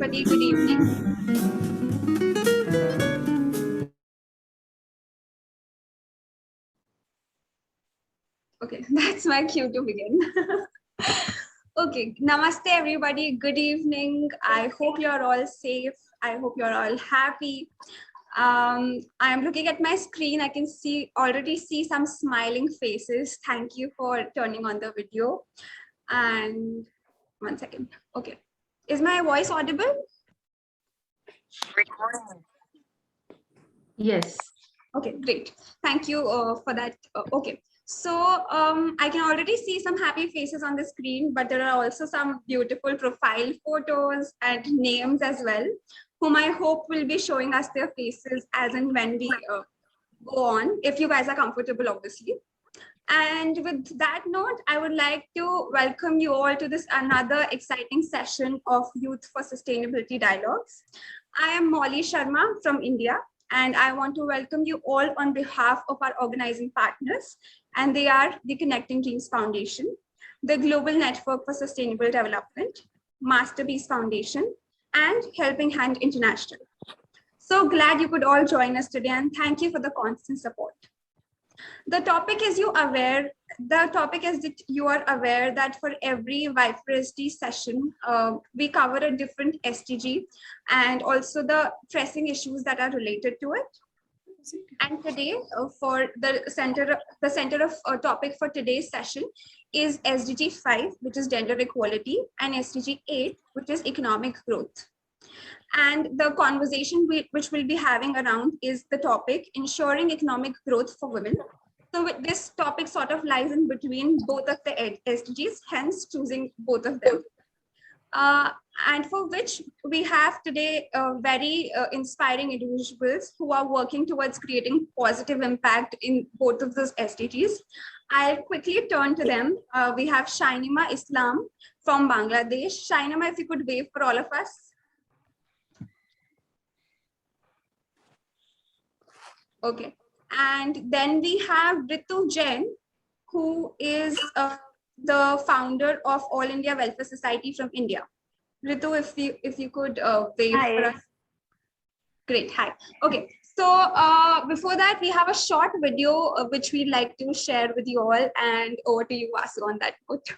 everybody. Good evening. Okay, that's my cue to begin. Okay, namaste everybody. Good evening. I hope you're all safe. I hope you're all happy. I'm looking at my screen. I can already see some smiling faces. Thank you for turning on the video. And 1 second. Okay. Is my voice audible? Yes. Okay, great. Thank you for that. Okay. So I can already see some happy faces on the screen, but there are also some beautiful profile photos and names as well, whom I hope will be showing us their faces as and when we go on, if you guys are comfortable, obviously. And with that note, I would like to welcome you all to this another exciting session of Youth for Sustainability Dialogues. I am Molly Sharma from India, and I want to welcome you all on behalf of our organizing partners, and they are the Connecting Dreams Foundation, the Global Network for Sustainable Development, Masterpiece Foundation, and Helping Hand International. So glad you could all join us today, and thank you for the constant support. The topic is that you are aware that for every YFRSD session, we cover a different SDG and also the pressing issues that are related to it. And today, for the center of topic for today's session is SDG 5, which is gender equality, and SDG 8, which is economic growth. And the conversation which we'll be having around is the topic ensuring economic growth for women. So this topic sort of lies in between both of the SDGs, hence choosing both of them. And for which we have today very inspiring individuals who are working towards creating positive impact in both of those SDGs. I'll quickly turn to them. We have Shainima Islam from Bangladesh. Shainima, if you could wave for all of us. Okay. And then we have Ritu Jain, who is the founder of All India Welfare Society from India. Ritu, if you could wave for us. Great, hi. Okay, so before that, we have a short video which we'd like to share with you all, and over to you, Vasu, on that note.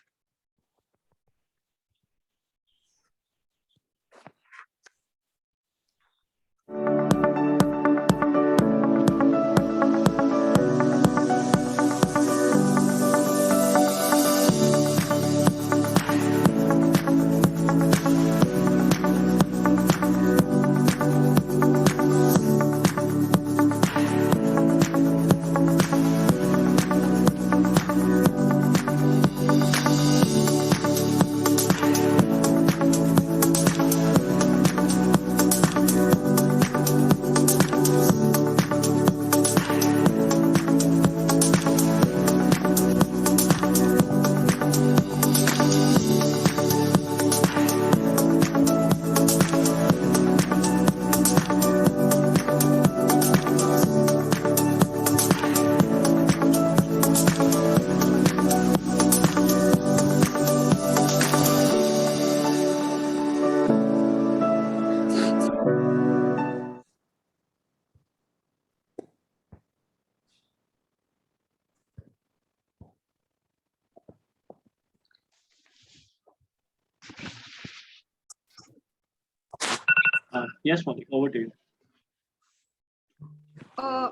Yes, Molly, over to you.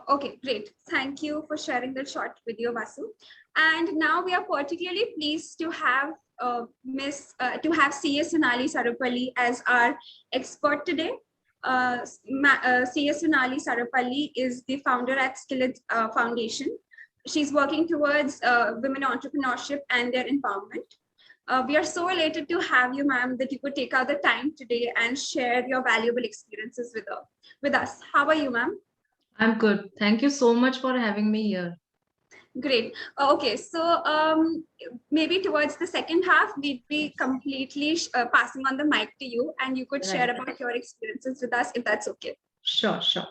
Okay, great. Thank you for sharing that short video, Vasu. And now we are particularly pleased to have CS Sonali Sarupalli as our expert today. CS Sonali Sarupalli is the founder at Skillet Foundation. She's working towards women entrepreneurship and their empowerment. We are so elated to have you, ma'am, that you could take out the time today and share your valuable experiences with us. How are you, ma'am? I'm good. Thank you so much for having me here. Great. Okay, so maybe towards the second half, we'd be completely passing on the mic to you, and you could share about your experiences with us, if that's okay. Sure, sure.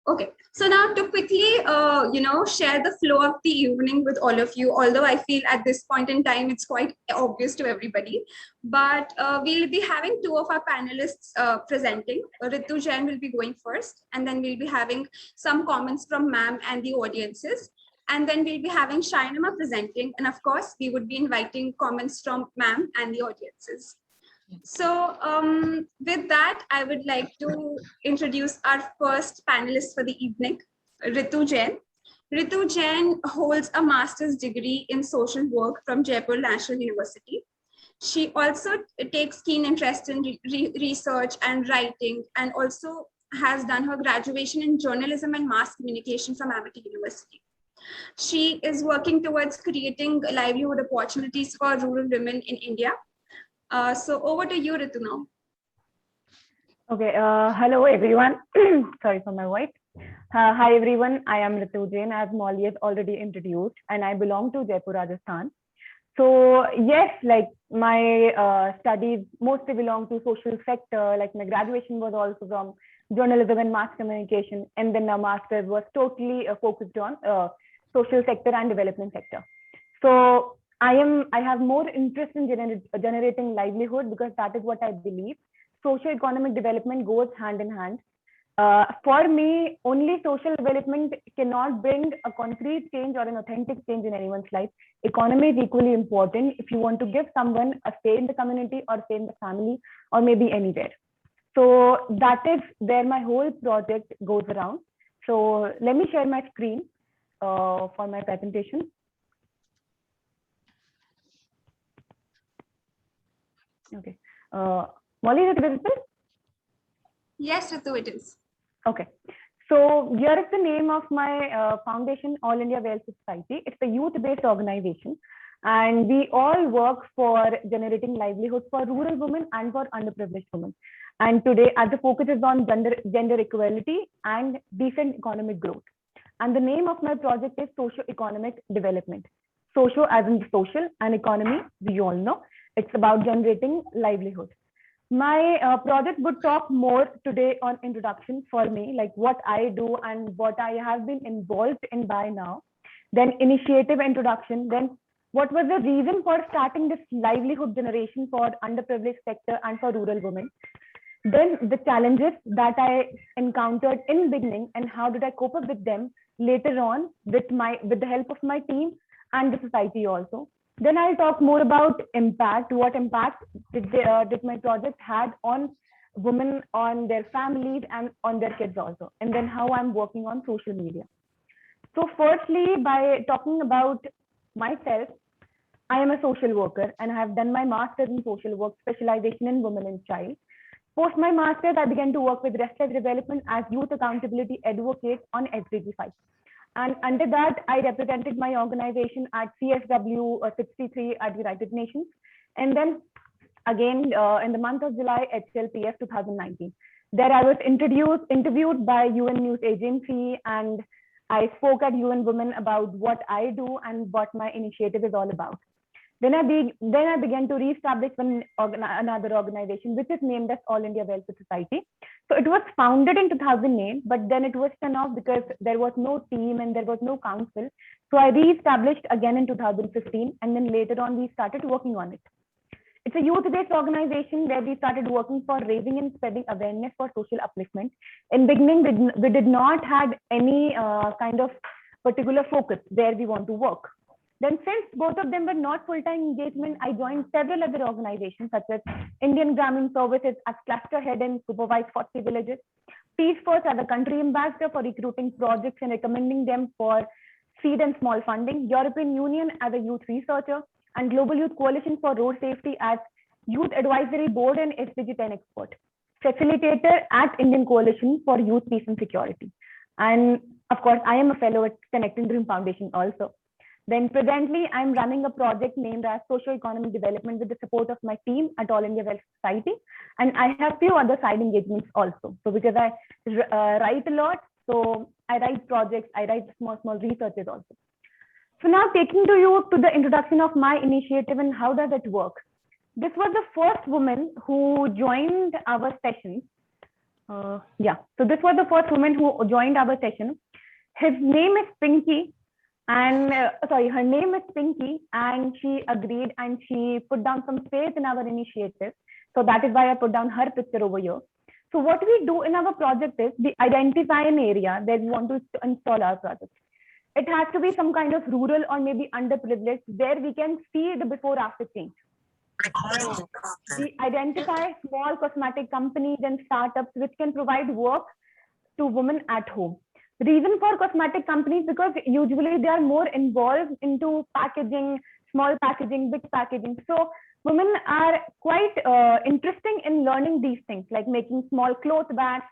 Okay, so now to quickly, share the flow of the evening with all of you, although I feel at this point in time, it's quite obvious to everybody, but we'll be having two of our panelists presenting. Ritu Jain will be going first, and then we'll be having some comments from ma'am and the audiences. And then we'll be having Shainama presenting. And of course, we would be inviting comments from ma'am and the audiences. So with that, I would like to introduce our first panelist for the evening, Ritu Jain. Ritu Jain holds a master's degree in social work from Jaipur National University. She also takes keen interest in research and writing, and also has done her graduation in journalism and mass communication from Amity University. She is working towards creating livelihood opportunities for rural women in India. So over to you, Ritu, now. Okay, hello everyone. Sorry for my voice. Hi everyone, I am Ritu Jain, as Molly has already introduced, and I belong to Jaipur, Rajasthan. So yes, like my studies mostly belong to social sector. Like my graduation was also from journalism and mass communication, and then my master's was totally focused on social sector and development sector. So I have more interest in generating livelihood, because that is what I believe. Socio-economic development goes hand in hand. For me, only social development cannot bring a concrete change or an authentic change in anyone's life. Economy is equally important if you want to give someone a say in the community or say in the family or maybe anywhere. So that is where my whole project goes around. So let me share my screen for my presentation. Okay. Molly, is it visible? Yes, Ritu, it is. Okay. So here is the name of my foundation, All India Welfare Society. It's a youth-based organization, and we all work for generating livelihood for rural women and for underprivileged women. And today, as the focus is on gender equality and decent economic growth. And the name of my project is Socio-Economic Development. Socio as in social, and economy, we all know. It's about generating livelihood. My project would talk more today on introduction for me, like what I do and what I have been involved in by now. Then initiative introduction. Then what was the reason for starting this livelihood generation for underprivileged sector and for rural women. Then the challenges that I encountered in beginning and how did I cope up with them later on with the help of my team and the society also. Then I'll talk more about impact. What impact did my project had on women, on their families, and on their kids also. And then how I'm working on social media. So firstly, by talking about myself, I am a social worker and I have done my master's in social work, specialization in women and child. Post my master's, I began to work with Restless Development as youth accountability advocate on SDG 5. And under that, I represented my organization at CSW 63 at the United Nations. And then again, in the month of July, HLPF 2019. There I was interviewed by UN News Agency, and I spoke at UN Women about what I do and what my initiative is all about. Then I began to reestablish another organization, which is named as All India Welfare Society. So it was founded in 2008, but then it was spun off because there was no team and there was no council. So I reestablished again in 2015, and then later on we started working on it. It's a youth-based organization where we started working for raising and spreading awareness for social upliftment. In beginning, we did not have any kind of particular focus where we want to work. Then since both of them were not full-time engagement, I joined several other organizations such as Indian Grameen Services as cluster head and supervised 40 villages, Peace First as a country ambassador for recruiting projects and recommending them for seed and small funding, European Union as a youth researcher, and Global Youth Coalition for Road Safety as Youth Advisory Board and SDG 10 expert, facilitator at Indian Coalition for Youth Peace and Security. And of course, I am a fellow at Connecting Dream Foundation also. Then presently, I'm running a project named as Socio-Economic Development with the support of my team at All India Welfare Society. And I have few other side engagements also. So because I write a lot, so I write projects, I write small researches also. So now taking you to the introduction of my initiative and how does it work. This was the first woman who joined our sessions. Yeah, so this was the first woman who joined our session. His name is Pinky, and her name is Pinky, and she agreed and she put down some faith in our initiative. So that is why I put down her picture over here. So what we do in our project is we identify an area where we want to install our project. It has to be some kind of rural or maybe underprivileged where we can see the before after change. We identify small cosmetic companies and startups which can provide work to women at home. The reason for cosmetic companies, because usually they are more involved into packaging, small packaging, big packaging. So women are quite interesting in learning these things, like making small cloth bags,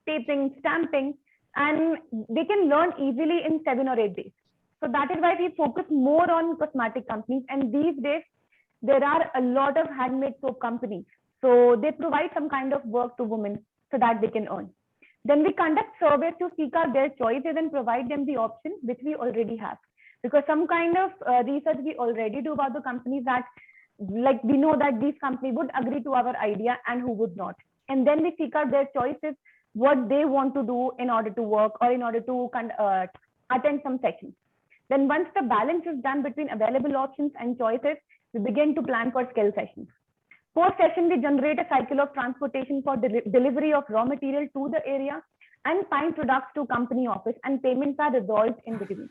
taping, stamping, and they can learn easily in 7 or 8 days. So that is why we focus more on cosmetic companies. And these days, there are a lot of handmade soap companies. So they provide some kind of work to women so that they can earn. Then we conduct surveys to seek out their choices and provide them the option which we already have. Because some kind of research we already do about the companies that, like, we know that these companies would agree to our idea and who would not. And then we seek out their choices, what they want to do in order to work or in order to attend some sessions. Then once the balance is done between available options and choices, we begin to plan for skill sessions. Post session, we generate a cycle of transportation for delivery of raw material to the area and find products to company office, and payments are resolved in between.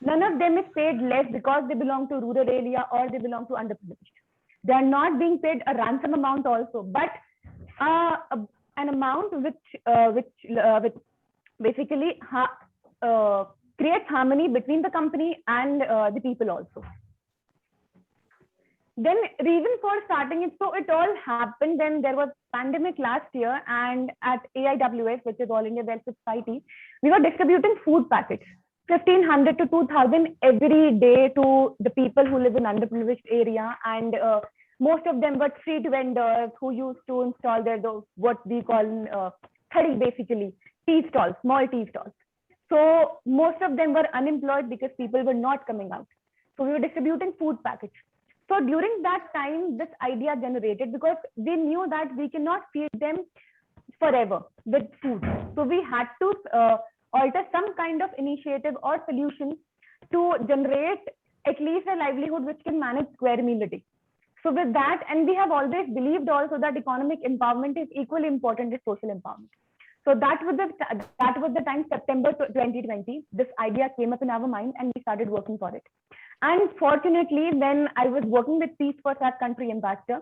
None of them is paid less because they belong to rural area or they belong to underprivileged. They are not being paid a ransom amount also, but an amount which basically creates harmony between the company and the people also. Then reason for starting it, so it all happened when there was pandemic last year, and at AIWS, which is All India Welfare Society, we were distributing food packets, 1,500 to 2,000 every day to the people who live in underprivileged area, and most of them were street vendors who used to install their what we call thari, basically tea stalls, small tea stalls. So most of them were unemployed because people were not coming out. So we were distributing food packets. So during that time, this idea generated because we knew that we cannot feed them forever with food. So we had to alter some kind of initiative or solution to generate at least a livelihood which can manage square meal a day. So with that, and we have always believed also that economic empowerment is equally important as social empowerment. So that was the time, September 2020, this idea came up in our mind and we started working for it. And fortunately, when I was working with Peace for That Country Ambassador,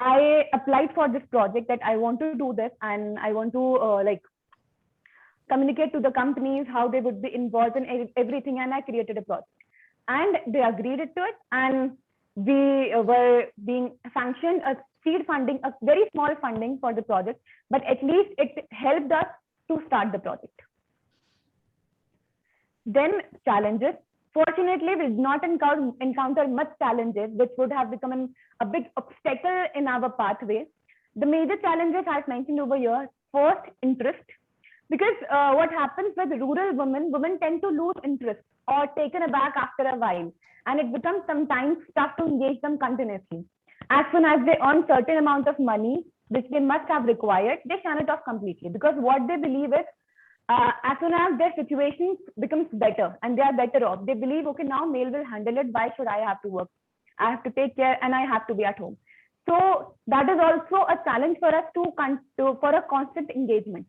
I applied for this project that I want to do this and I want to communicate to the companies how they would be involved in everything, and I created a project. And they agreed to it, and we were being sanctioned a seed funding, a very small funding for the project, but at least it helped us to start the project. Then challenges. Fortunately, we did not encounter much challenges, which would have become a big obstacle in our pathway. The major challenges I've mentioned over here, first, interest. Because what happens with rural women tend to lose interest or taken aback after a while. And it becomes sometimes tough to engage them continuously. As soon as they earn certain amount of money, which they must have required, they shun it off completely. Because what they believe is, as soon as their situation becomes better and they are better off, they believe, okay, now male will handle it. Why should I have to work? I have to take care and I have to be at home. So that is also a challenge for us for a constant engagement.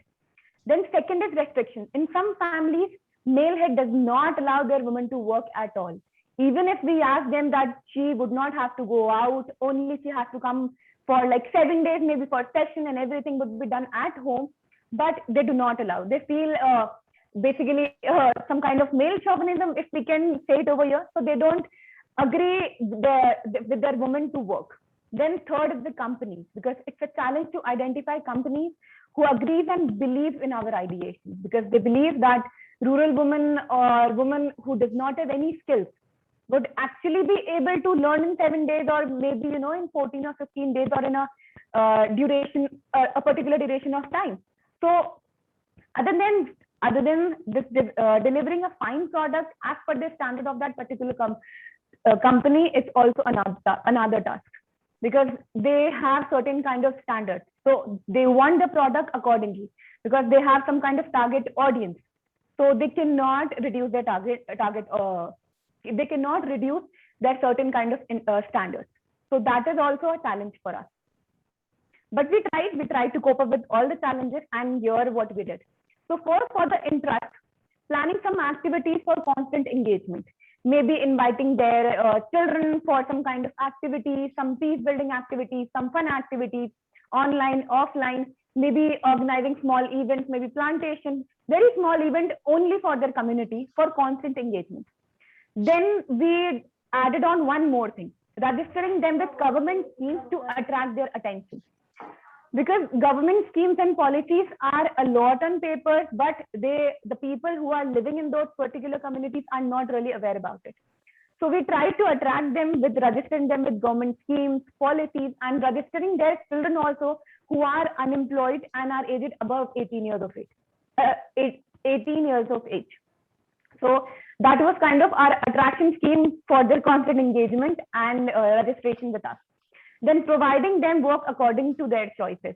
Then second is restriction. In some families, male head does not allow their woman to work at all. Even if we ask them that she would not have to go out, only she has to come for like 7 days, maybe for session, and everything would be done at home. But they do not allow. They feel basically some kind of male chauvinism, if we can say it over here. So they don't agree with their women to work. Then third is the companies, because it's a challenge to identify companies who agrees and believes in our ideation, because they believe that rural women or women who does not have any skills would actually be able to learn in 7 days, or maybe, in 14 or 15 days, or in a particular duration of time. So other than this delivering a fine product as per the standard of that particular company, it's also another task. because they have certain kind of standards. So they want the product accordingly because they have some kind of target audience. So they cannot reduce their they cannot reduce their certain kind of standards. So that is also a challenge for us. But we tried to cope up with all the challenges, and here what we did. So first, for the interest, planning some activities for constant engagement, maybe inviting their children for some kind of activities, some peace building activities, some fun activities, online, offline, maybe organizing small events, maybe plantation, very small event only for their community for constant engagement. Then we added on one more thing, registering them with government schemes to attract their attention. Because government schemes and policies are a lot on papers, but the people who are living in those particular communities are not really aware about it. So we try to attract them with registering them with government schemes, policies, and registering their children also who are unemployed and are aged above 18 years of age. 18 years of age. So that was kind of our attraction scheme for their constant engagement and registration with us. Then providing them work according to their choices,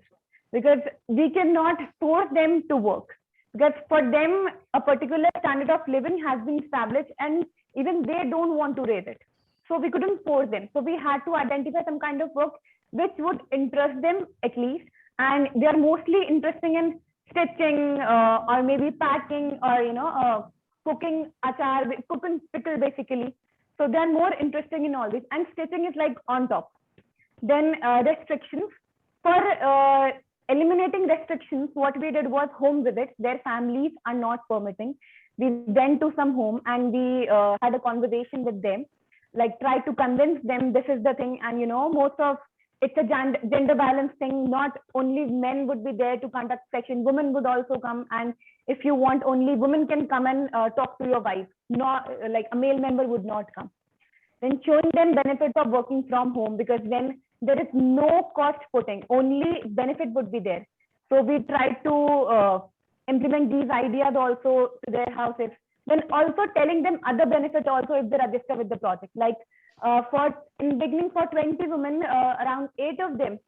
because we cannot force them to work, because for them a particular standard of living has been established and even they don't want to raise it. So we couldn't force them. So we had to identify some kind of work which would interest them at least, and they are mostly interested in stitching or maybe packing or cooking achar, cooking pickle basically. So they are more interested in all this, and stitching is like on top. Then restrictions. For eliminating restrictions, what we did was home visits. Their families are not permitting. We went to some home and we had a conversation with them, like try to convince them this is the thing. And most of it's a gender balance thing. Not only men would be there to conduct session, women would also come. And if you want, only women can come and talk to your wife. Not like a male member would not come. Then showing them benefits of working from home, because then there is no cost putting, only benefit would be there. So we tried to implement these ideas also to their houses. Then also telling them other benefits also if they register with the project. Like in beginning for 20 women, around 8 of them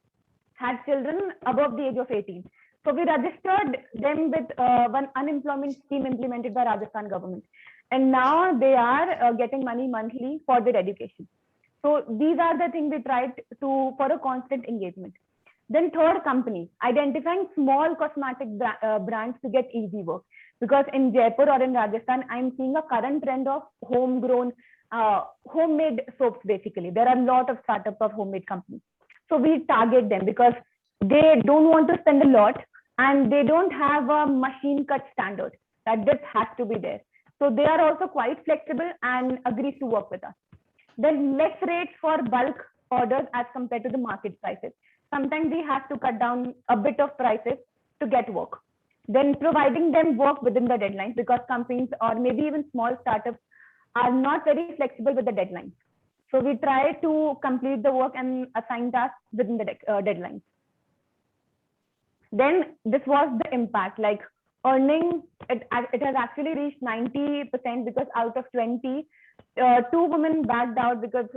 had children above the age of 18. So we registered them with one unemployment scheme implemented by Rajasthan government. And now they are getting money monthly for their education. So these are the things we tried to for a constant engagement. Then third, company, identifying small cosmetic brands to get easy work. Because in Jaipur or in Rajasthan, I'm seeing a current trend of homegrown, homemade soaps basically. There are a lot of startups of homemade companies. So we target them because they don't want to spend a lot and they don't have a machine cut standard that this has to be there. So they are also quite flexible and agree to work with us. Then less rates for bulk orders as compared to the market prices. Sometimes we have to cut down a bit of prices to get work. Then providing them work within the deadlines, because companies or maybe even small startups are not very flexible with the deadlines. So we try to complete the work and assign tasks within the deadlines. Then this was the impact, like earning, it has actually reached 90%, because out of 20, 2 women backed out because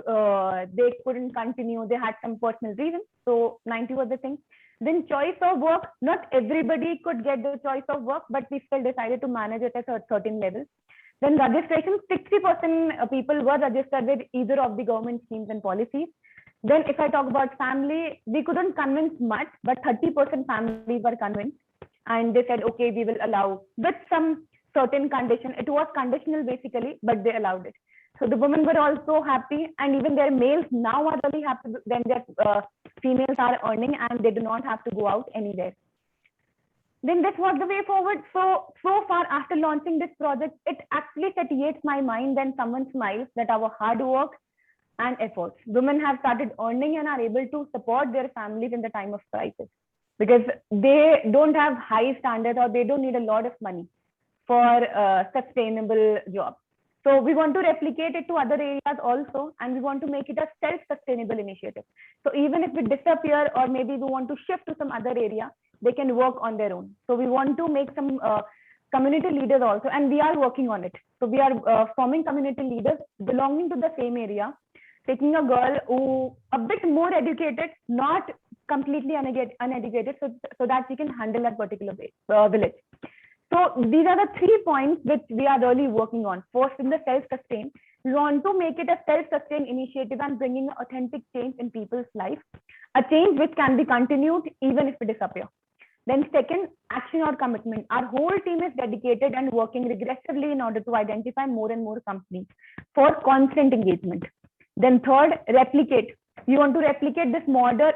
they couldn't continue. They had some personal reasons. So 90 was the thing. Then choice of work, not everybody could get the choice of work, but we still decided to manage it at a certain level. Then registration, 60% people were registered with either of the government schemes and policies. Then if I talk about family, we couldn't convince much, but 30% families were convinced. And they said, okay, we will allow with some certain condition. It was conditional basically, but they allowed it. So the women were also happy, and even their males now are really happy when their females are earning and they do not have to go out anywhere. Then this was the way forward. So far after launching this project, it actually satiates my mind when someone smiles that our hard work and efforts. Women have started earning and are able to support their families in the time of crisis, because they don't have high standards or they don't need a lot of money for a sustainable job. So we want to replicate it to other areas also, and we want to make it a self-sustainable initiative. So even if we disappear or maybe we want to shift to some other area, they can work on their own. So we want to make some community leaders also, and we are working on it. So we are forming community leaders belonging to the same area taking a girl who a bit more educated, not completely uneducated, so that she can handle that particular village. So these are the 3 points which we are really working on. First, in the self-sustain, we want to make it a self-sustained initiative and bringing authentic change in people's life, a change which can be continued even if we disappear. Then second, action or commitment. Our whole team is dedicated and working regressively in order to identify more and more companies for constant engagement. Then third, replicate. We want to replicate this model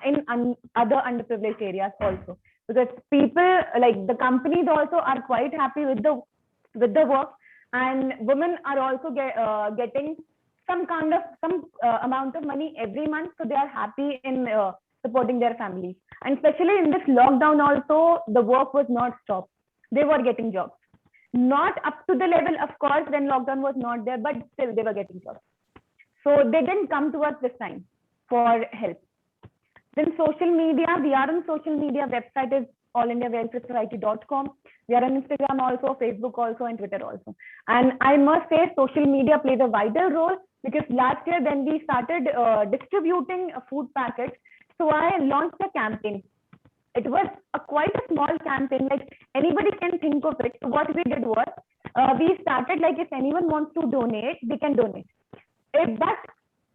in other underprivileged areas also, because people like the companies also are quite happy with the work, and women are also getting some amount of money every month, so they are happy in supporting their families. And especially in this lockdown also, the work was not stopped. They were getting jobs, not up to the level, of course, when lockdown was not there, but still they were getting jobs. So they didn't come to us this time for help. Then social media, we are on social media. Website is allindiawellswithsociety.com. We are on Instagram also, Facebook also, and Twitter also. And I must say social media plays a vital role, because last year when we started distributing food packets, so I launched a campaign. It was quite a small campaign, like anybody can think of it. So what we did was, we started like, if anyone wants to donate, they can donate. But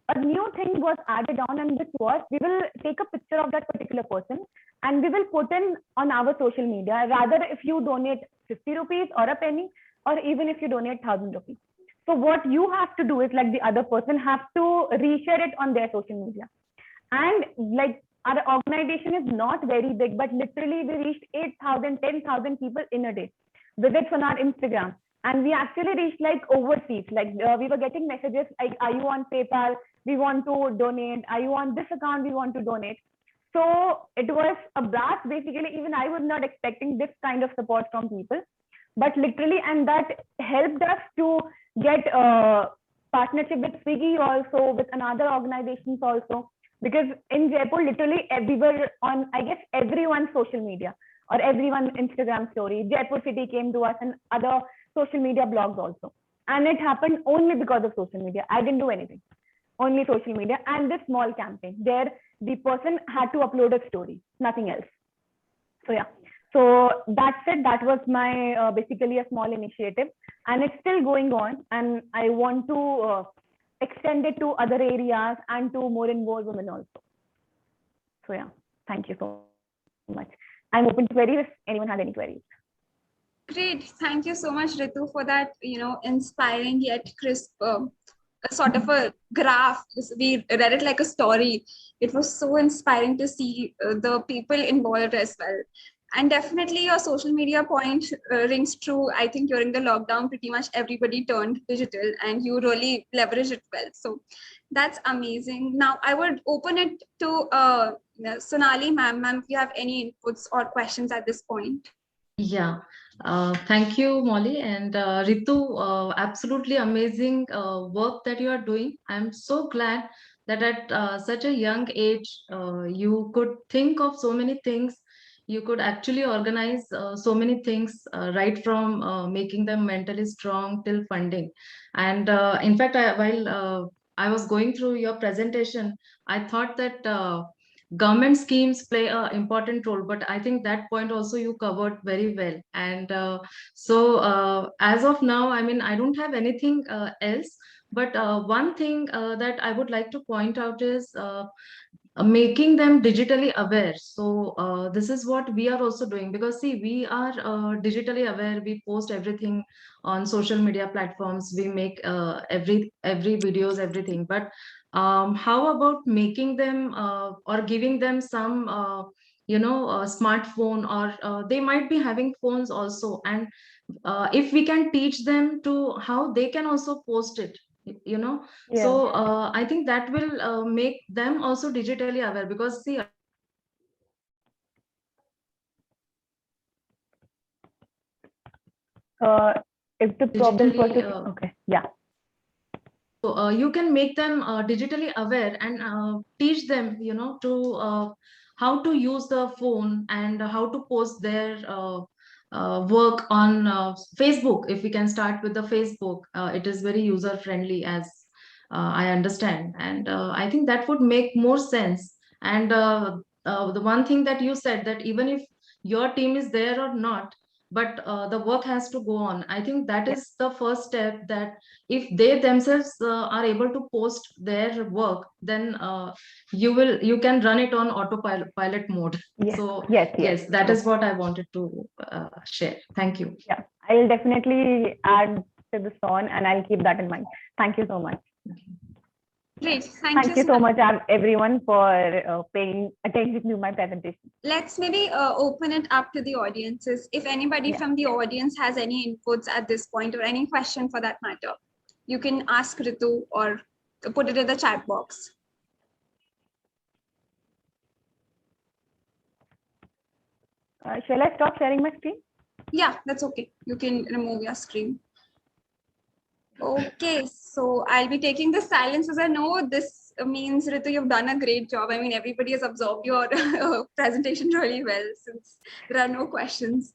a new thing was added on, and this was, we will take a picture of that particular person and we will put in on our social media, rather if you donate 50 rupees or a penny, or even if you donate 1,000 rupees. So what you have to do is, like, the other person have to reshare it on their social media. And like, our organization is not very big, but literally we reached 8,000, 10,000 people in a day visits on our Instagram. And we actually reached like overseas, like we were getting messages like, are you on PayPal? We want to donate. Are you on this account? We want to donate. So it was a blast. Basically, even I was not expecting this kind of support from people, but literally, and that helped us to get a partnership with Swiggy also, with another organizations also, because in Jaipur, literally we were on, I guess, everyone's social media or everyone's Instagram story. Jaipur City came to us and other social media blogs also. And it happened only because of social media. I didn't do anything, only social media and this small campaign there. The person had to upload a story, nothing else. So yeah, so that's it. That was my basically a small initiative, and it's still going on. And I want to extend it to other areas and to more and more women also. So yeah, thank you so much. I'm open to queries if anyone has any queries. Great. Thank you so much, Ritu, for that, inspiring yet crisp sort of a graph. We read it like a story. It was so inspiring to see the people involved as well. And definitely your social media point rings true. I think during the lockdown, pretty much everybody turned digital and you really leverage it well. So that's amazing. Now I would open it to Sonali, ma'am. Ma'am, if you have any inputs or questions at this point. Yeah, thank you, Molly, and Ritu. Absolutely amazing work that you are doing. I'm so glad that at such a young age, you could think of so many things. You could actually organize so many things, right from making them mentally strong till funding. And in fact, while I was going through your presentation, I thought that government schemes play an important role, but I think that point also you covered very well. And so as of now, I mean, I don't have anything else, but one thing that I would like to point out is making them digitally aware. So this is what we are also doing, because see, we are digitally aware. We post everything on social media platforms. We make every videos, everything. But how about making them or giving them some smartphone, or they might be having phones also, and if we can teach them to how they can also post it, Yeah. so I think that will make them also digitally aware, because see, If the problem digitally persists, okay, yeah. so you can make them digitally aware and teach them, to how to use the phone and how to post their work on Facebook. If we can start with the Facebook, it is very user friendly, as I understand, and I think that would make more sense. And the one thing that you said, that even if your team is there or not, but the work has to go on. I think that Yeah. is the first step. That if they themselves are able to post their work, then you can run it on autopilot pilot mode. Yes, So yes, yes. yes, that True. is what I wanted to share. Thank you. Yeah, I'll definitely add to this on, and I'll keep that in mind. Thank you so much. Great. Thank you Thank you so so much. much, everyone, for paying attention to my presentation. Let's maybe open it up to the audiences. If anybody Yeah. from the audience has any inputs at this point or any question for that matter, you can ask Ritu or put it in the chat box. Shall I stop sharing my screen? Yeah, that's okay. You can remove your screen. Okay, so I'll be taking the silence as I know this means, Ritu, you've done a great job. I mean, everybody has absorbed your presentation really well since there are no questions.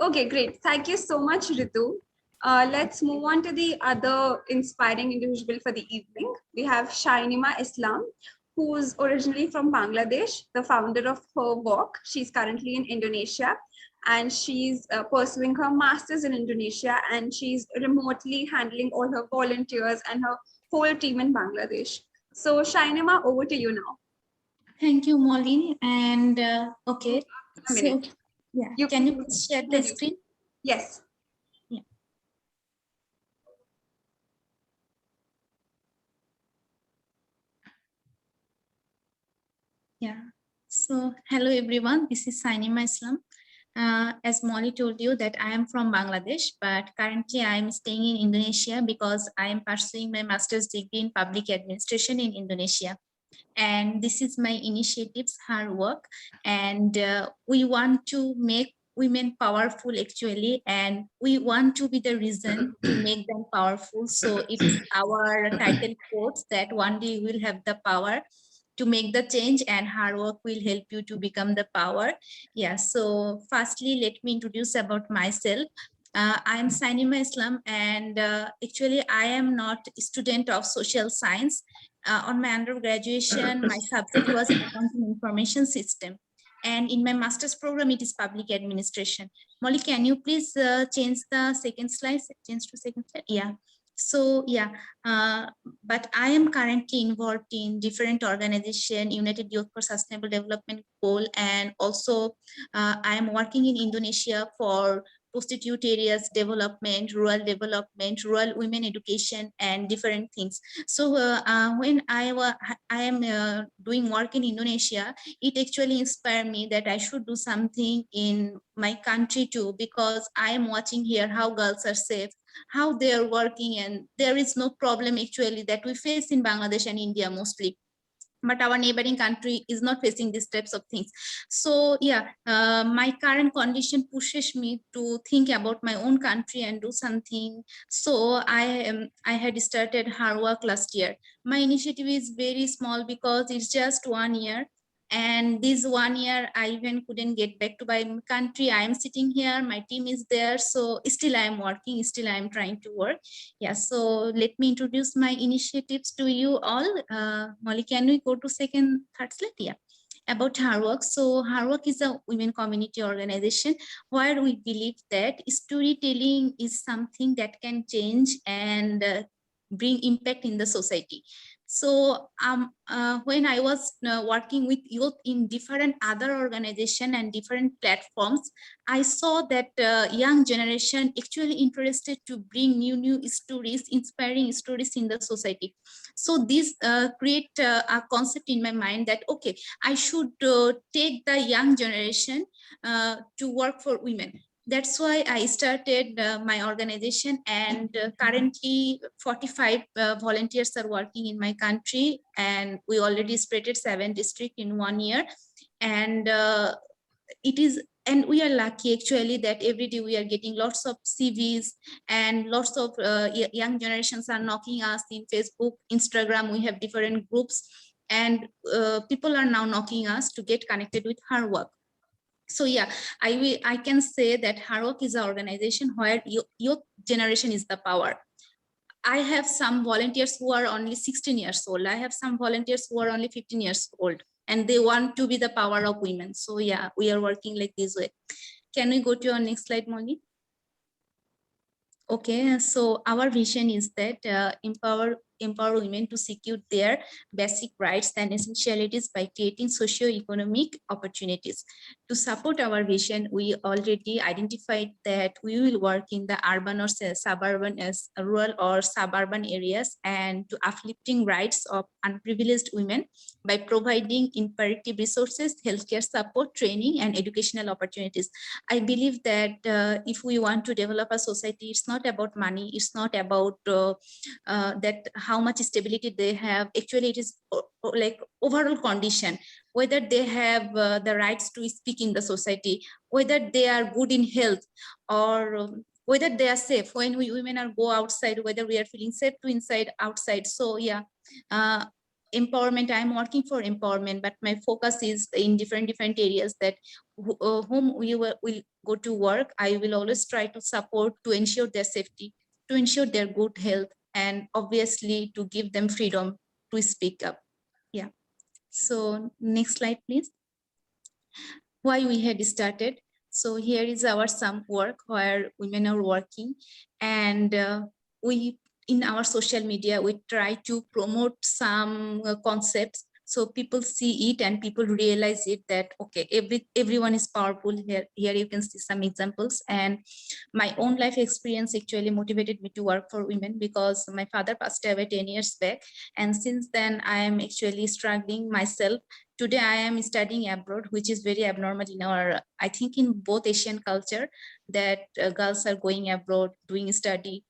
Okay, great. Thank you so much, Ritu. Let's move on to the other inspiring individual for the evening. We have Shainima Islam, who's originally from Bangladesh, the founder of Her Walk. She's currently in Indonesia, and she's pursuing her master's in Indonesia, and she's remotely handling all her volunteers and her whole team in Bangladesh. So Shainima, over to you now. Thank you, Molly. And okay, A minute. so yeah, You can you can please share the introduce. screen? Yes. Yeah. So hello everyone. This is Sainima Islam. As Molly told you that I am from Bangladesh, but currently I am staying in Indonesia because I am pursuing my master's degree in public administration in Indonesia. And this is my initiatives, Her Work. And we want to make women powerful actually, and we want to be the reason to make them powerful. So it's our title quotes that one day we'll have the power to make the change, and Her Work will help you to become the power. Yeah, so firstly, let me introduce about myself. I am Sainima Islam, and actually I am not a student of social science. On my undergraduation, my subject was accounting information system. And in my master's program, it is public administration. Molly, can you please change the second slide? Change to second slide. Yeah. So yeah, but I am currently involved in different organization, United Youth for Sustainable Development Goal, and also I am working in Indonesia for prostitute areas development, rural women education, and different things. So when I am doing work in Indonesia, it actually inspired me that I should do something in my country too, because I am watching here how girls are safe, how they are working, and there is no problem actually that we face in Bangladesh and India mostly. But our neighboring country is not facing these types of things. So yeah, my current condition pushes me to think about my own country and do something. So I had started Her Work last year. My initiative is very small because it's just 1 year. And this 1 year, I even couldn't get back to my country. I am sitting here, my team is there. So still I am working, still I am trying to work. Yeah, so let me introduce my initiatives to you all. Molly, can we go to third slide? Yeah, about Her Work. So Her Work is a women community organization where we believe that storytelling is something that can change and bring impact in the society. So when I was working with youth in different other organizations and different platforms, I saw that young generation actually interested to bring new stories, inspiring stories in the society. So this create a concept in my mind that, okay, I should take the young generation to work for women. That's why I started my organization, and currently 45 volunteers are working in my country, and we already spread 7 districts in 1 year. And it is, and we are lucky actually that every day we are getting lots of CVs, and lots of young generations are knocking us in Facebook, Instagram. We have different groups, and people are now knocking us to get connected with Her Work. So yeah, I can say that Her Work is an organization where youth generation is the power. I have some volunteers who are only 16 years old. I have some volunteers who are only 15 years old, and they want to be the power of women. So yeah, we are working like this way. Can we go to our next slide, Molly? Okay, so our vision is that empower women to secure their basic rights and essentialities by creating socio-economic opportunities. To support our vision, we already identified that we will work in the urban or suburban, rural or suburban areas, and to uplifting rights of unprivileged women by providing imperative resources, healthcare support, training, and educational opportunities. I believe that if we want to develop a society, it's not about money, it's not about that how much stability they have. Actually, it is like overall condition, whether they have the rights to speak in the society, whether they are good in health, or whether they are safe when we women are go outside, whether we are feeling safe to inside outside. So yeah, empowerment, I'm working for empowerment, but my focus is in different areas that whom we will go to work, I will always try to support to ensure their safety, to ensure their good health, and obviously to give them freedom to speak up. Yeah. So next slide, please. Why we had started. So here is our some work where women are working, and we in our social media, we try to promote some concepts so people see it and people realize it, that okay, everyone is powerful. Here you can see some examples, and my own life experience actually motivated me to work for women, because my father passed away 10 years back, and since then I am actually struggling myself. Today I am studying abroad, which is very abnormal in our, I think in both Asian culture, that girls are going abroad doing study.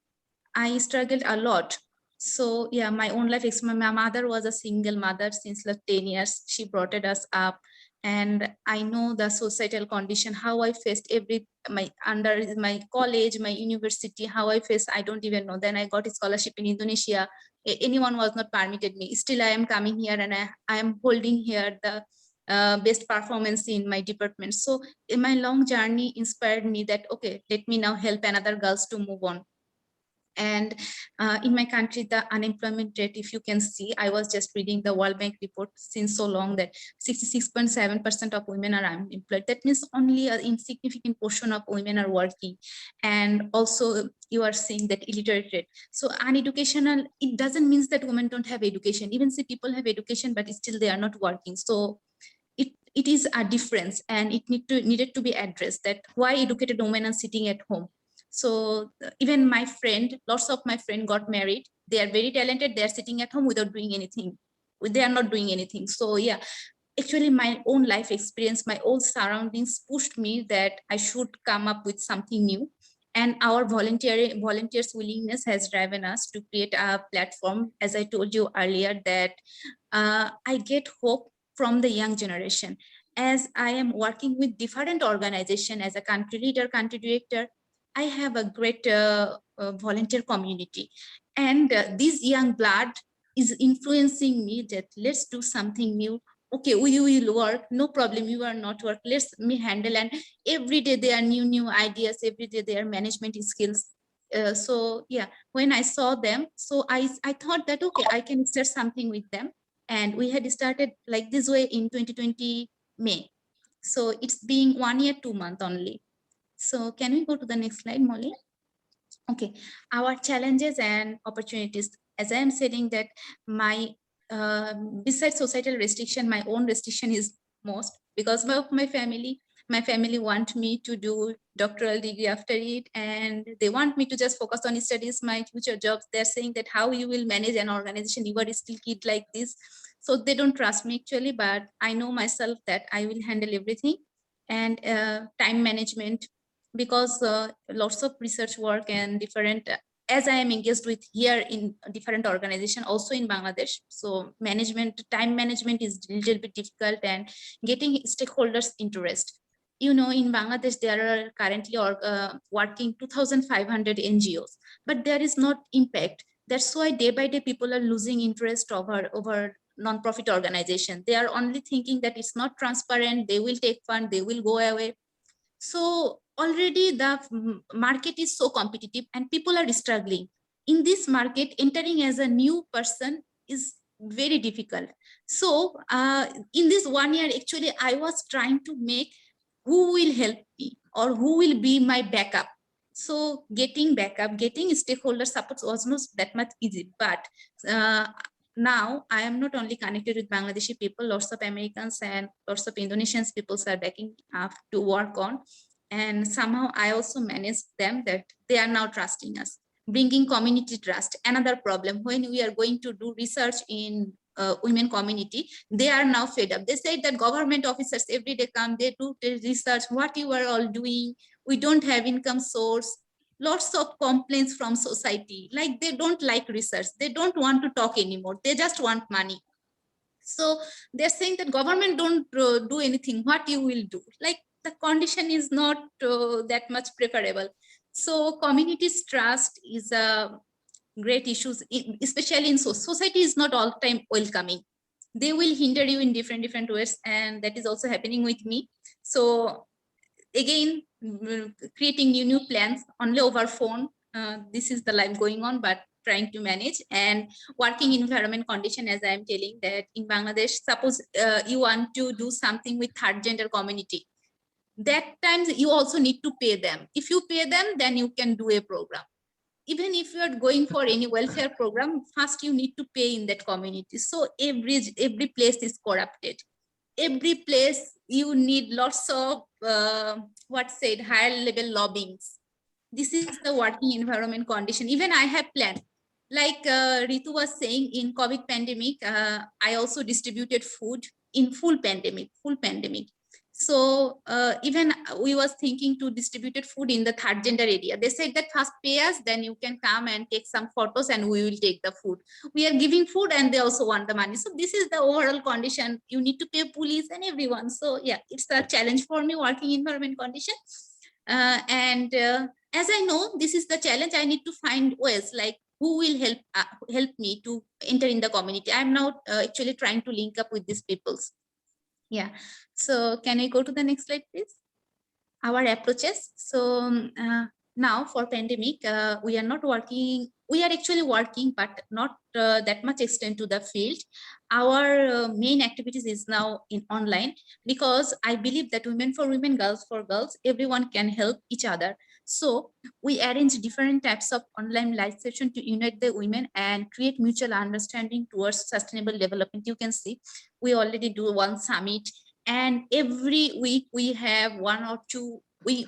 I struggled a lot. So yeah, my own life experience, my mother was a single mother since like 10 years. She brought us up, and I know the societal condition, how I faced my college, my university, how I faced, I don't even know. Then I got a scholarship in Indonesia. Anyone was not permitted me. Still I am coming here, and I am holding here the best performance in my department. So in my long journey inspired me that, okay, let me now help another girls to move on. And in my country, the unemployment rate, if you can see, I was just reading the World Bank report since so long, that 66.7% of women are unemployed. That means only an insignificant portion of women are working. And also you are seeing that illiterate rate. So uneducational, it doesn't mean that women don't have education. Even see people have education, but still they are not working. So it is a difference, and it needed to be addressed, that why educated women are sitting at home. So even my friend, lots of my friend got married. They are very talented. They are sitting at home without doing anything. They are not doing anything. So yeah, actually my own life experience, my own surroundings pushed me that I should come up with something new. And our volunteers' willingness has driven us to create a platform, as I told you earlier, that I get hope from the young generation. As I am working with different organizations as a country leader, country director, I have a great volunteer community. And this young blood is influencing me that let's do something new. Okay, we will work, no problem, you are not work, let's me handle. And every day there are new ideas, every day there are management skills. So yeah, when I saw them, so I thought that, okay, I can start something with them. And we had started like this way in 2020 May. So it's being 1 year, 2 months only. So can we go to the next slide, Molly? Okay, our challenges and opportunities. As I am saying that my, besides societal restriction, my own restriction is most, because of my family want me to do doctoral degree after it, and they want me to just focus on studies, my future jobs. They're saying that how you will manage an organization, you are still kid like this. So they don't trust me actually, but I know myself that I will handle everything. And time management, because lots of research work and different, as I am engaged with here in different organization, also in Bangladesh. So time management is a little bit difficult, and getting stakeholders interest. You know, in Bangladesh, there are currently working 2,500 NGOs, but there is not impact. That's why day by day people are losing interest over non-profit organization. They are only thinking that it's not transparent, they will take fund, they will go away. So already the market is so competitive and people are struggling. in this market, entering as a new person is very difficult. So in this 1 year, actually, I was trying to make who will help me or who will be my backup. So getting backup, getting stakeholder support was not that much easy. But now I am not only connected with Bangladeshi people, lots of Americans and lots of Indonesian people are backing up to work on. And somehow I also managed them that they are now trusting us, bringing community trust. Another problem, when we are going to do research in women community, they are now fed up. They said that government officers every day come, they do the research, what you are all doing, we don't have income source. Lots of complaints from society, like they don't like research, they don't want to talk anymore, they just want money. So they're saying that government don't do anything, what you will do? Like the condition is not that much preferable. So community's trust is a great issue, especially in society is not all time welcoming. They will hinder you in different ways, and that is also happening with me. So again, creating new plans only over phone. This is the life going on, but trying to manage. And working environment condition, as I am telling that in Bangladesh, suppose you want to do something with third gender community, that times you also need to pay them. If you pay them, then you can do a program. Even if you are going for any welfare program, first you need to pay in that community. So every place is corrupted. Every place you need lots of higher level lobbyings. This is the working environment condition. Even I have planned, like Ritu was saying, in COVID pandemic, I also distributed food in full pandemic. So even we was thinking to distribute food in the third gender area. They said that first pay us, then you can come and take some photos and we will take the food. We are giving food and they also want the money. So this is the overall condition. You need to pay police and everyone. So yeah, it's a challenge for me, working environment condition. As I know, this is the challenge. I need to find ways like who will help me to enter in the community. I'm now actually trying to link up with these peoples. Yeah, so can I go to the next slide, please? Our approaches. So now for pandemic, we are not working, we are actually working, but not that much extent to the field. Our main activities is now in online, because I believe that women for women, girls for girls, everyone can help each other. So we arrange different types of online live session to unite the women and create mutual understanding towards sustainable development. You can see we already do one summit, and every week we have one or two, we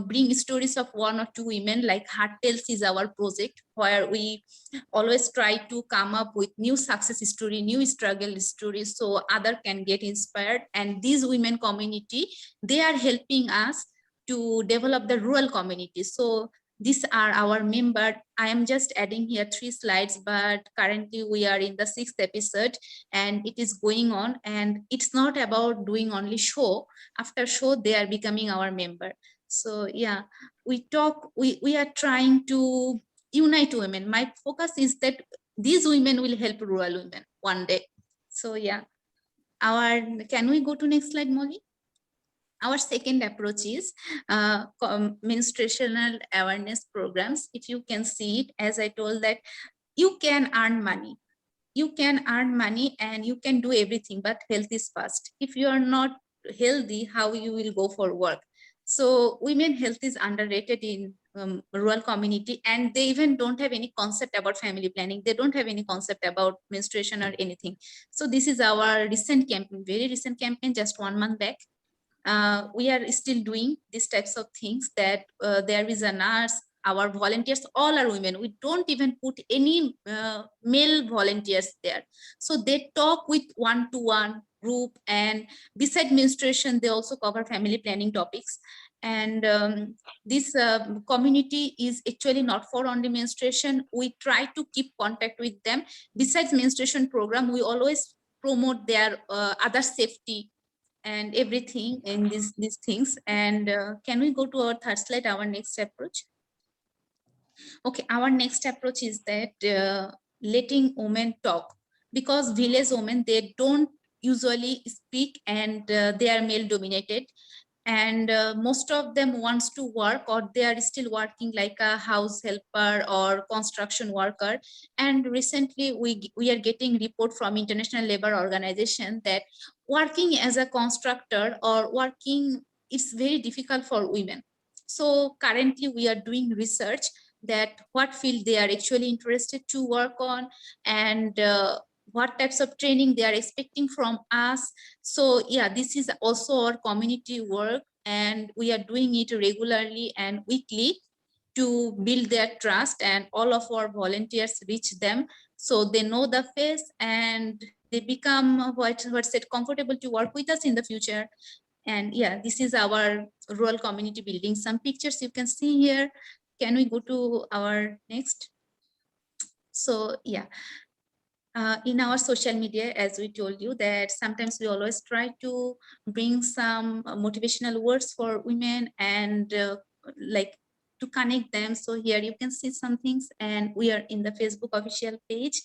bring stories of one or two women, like Heart Tales is our project, where we always try to come up with new success story, new struggle stories, so other can get inspired. And these women community, they are helping us to develop the rural community. So these are our members. I am just adding here 3 slides, but currently we are in the 6th episode and it is going on. And it's not about doing only show. After show, they are becoming our member. So yeah, we are trying to unite women. My focus is that these women will help rural women one day. So yeah, can we go to next slide, Molly? Our second approach is menstruational awareness programs. If you can see it, as I told that you can earn money. You can earn money and you can do everything, but health is first. If you are not healthy, how you will go for work? So women health is underrated in rural community, and they even don't have any concept about family planning. They don't have any concept about menstruation or anything. So this is our recent campaign, very recent campaign, just 1 month back. We are still doing these types of things, that there is a nurse, our volunteers all are women. We don't even put any male volunteers there. So they talk with one-to-one group, and beside menstruation, they also cover family planning topics. And this community is actually not for only menstruation. We try to keep contact with them. Besides menstruation program, we always promote their other safety and everything in these things. And can we go to our third slide, our next approach? Okay, our next approach is that letting women talk, because village women, they don't usually speak, and they are male dominated. and most of them wants to work, or they are still working like a house helper or construction worker. And recently we are getting report from International Labour Organization that working as a constructor or working is very difficult for women. So currently we are doing research that what field they are actually interested to work on, and what types of training they are expecting from us. So yeah, this is also our community work, and we are doing it regularly and weekly to build their trust, and all of our volunteers reach them so they know the face and they become what's it comfortable to work with us in the future. And yeah, this is our rural community building. Some pictures you can see here. Can we go to our next? So yeah, in our social media, as we told you, that sometimes we always try to bring some motivational words for women and like to connect them. So here you can see some things, and we are in the Facebook official page.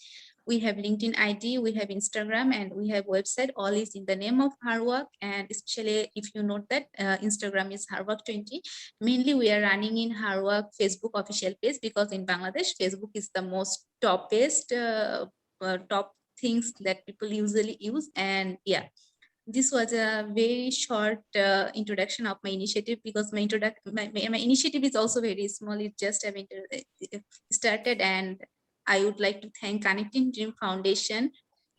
We have LinkedIn ID, we have Instagram, and we have website. All is in the name of Harwork, and especially if you note that Instagram is Harwork20. Mainly we are running in Harwork Facebook official page because in Bangladesh, Facebook is the most top things that people usually use. And yeah, this was a very short introduction of my initiative, because my initiative is also very small. It just have started, and I would like to thank Connecting Dream Foundation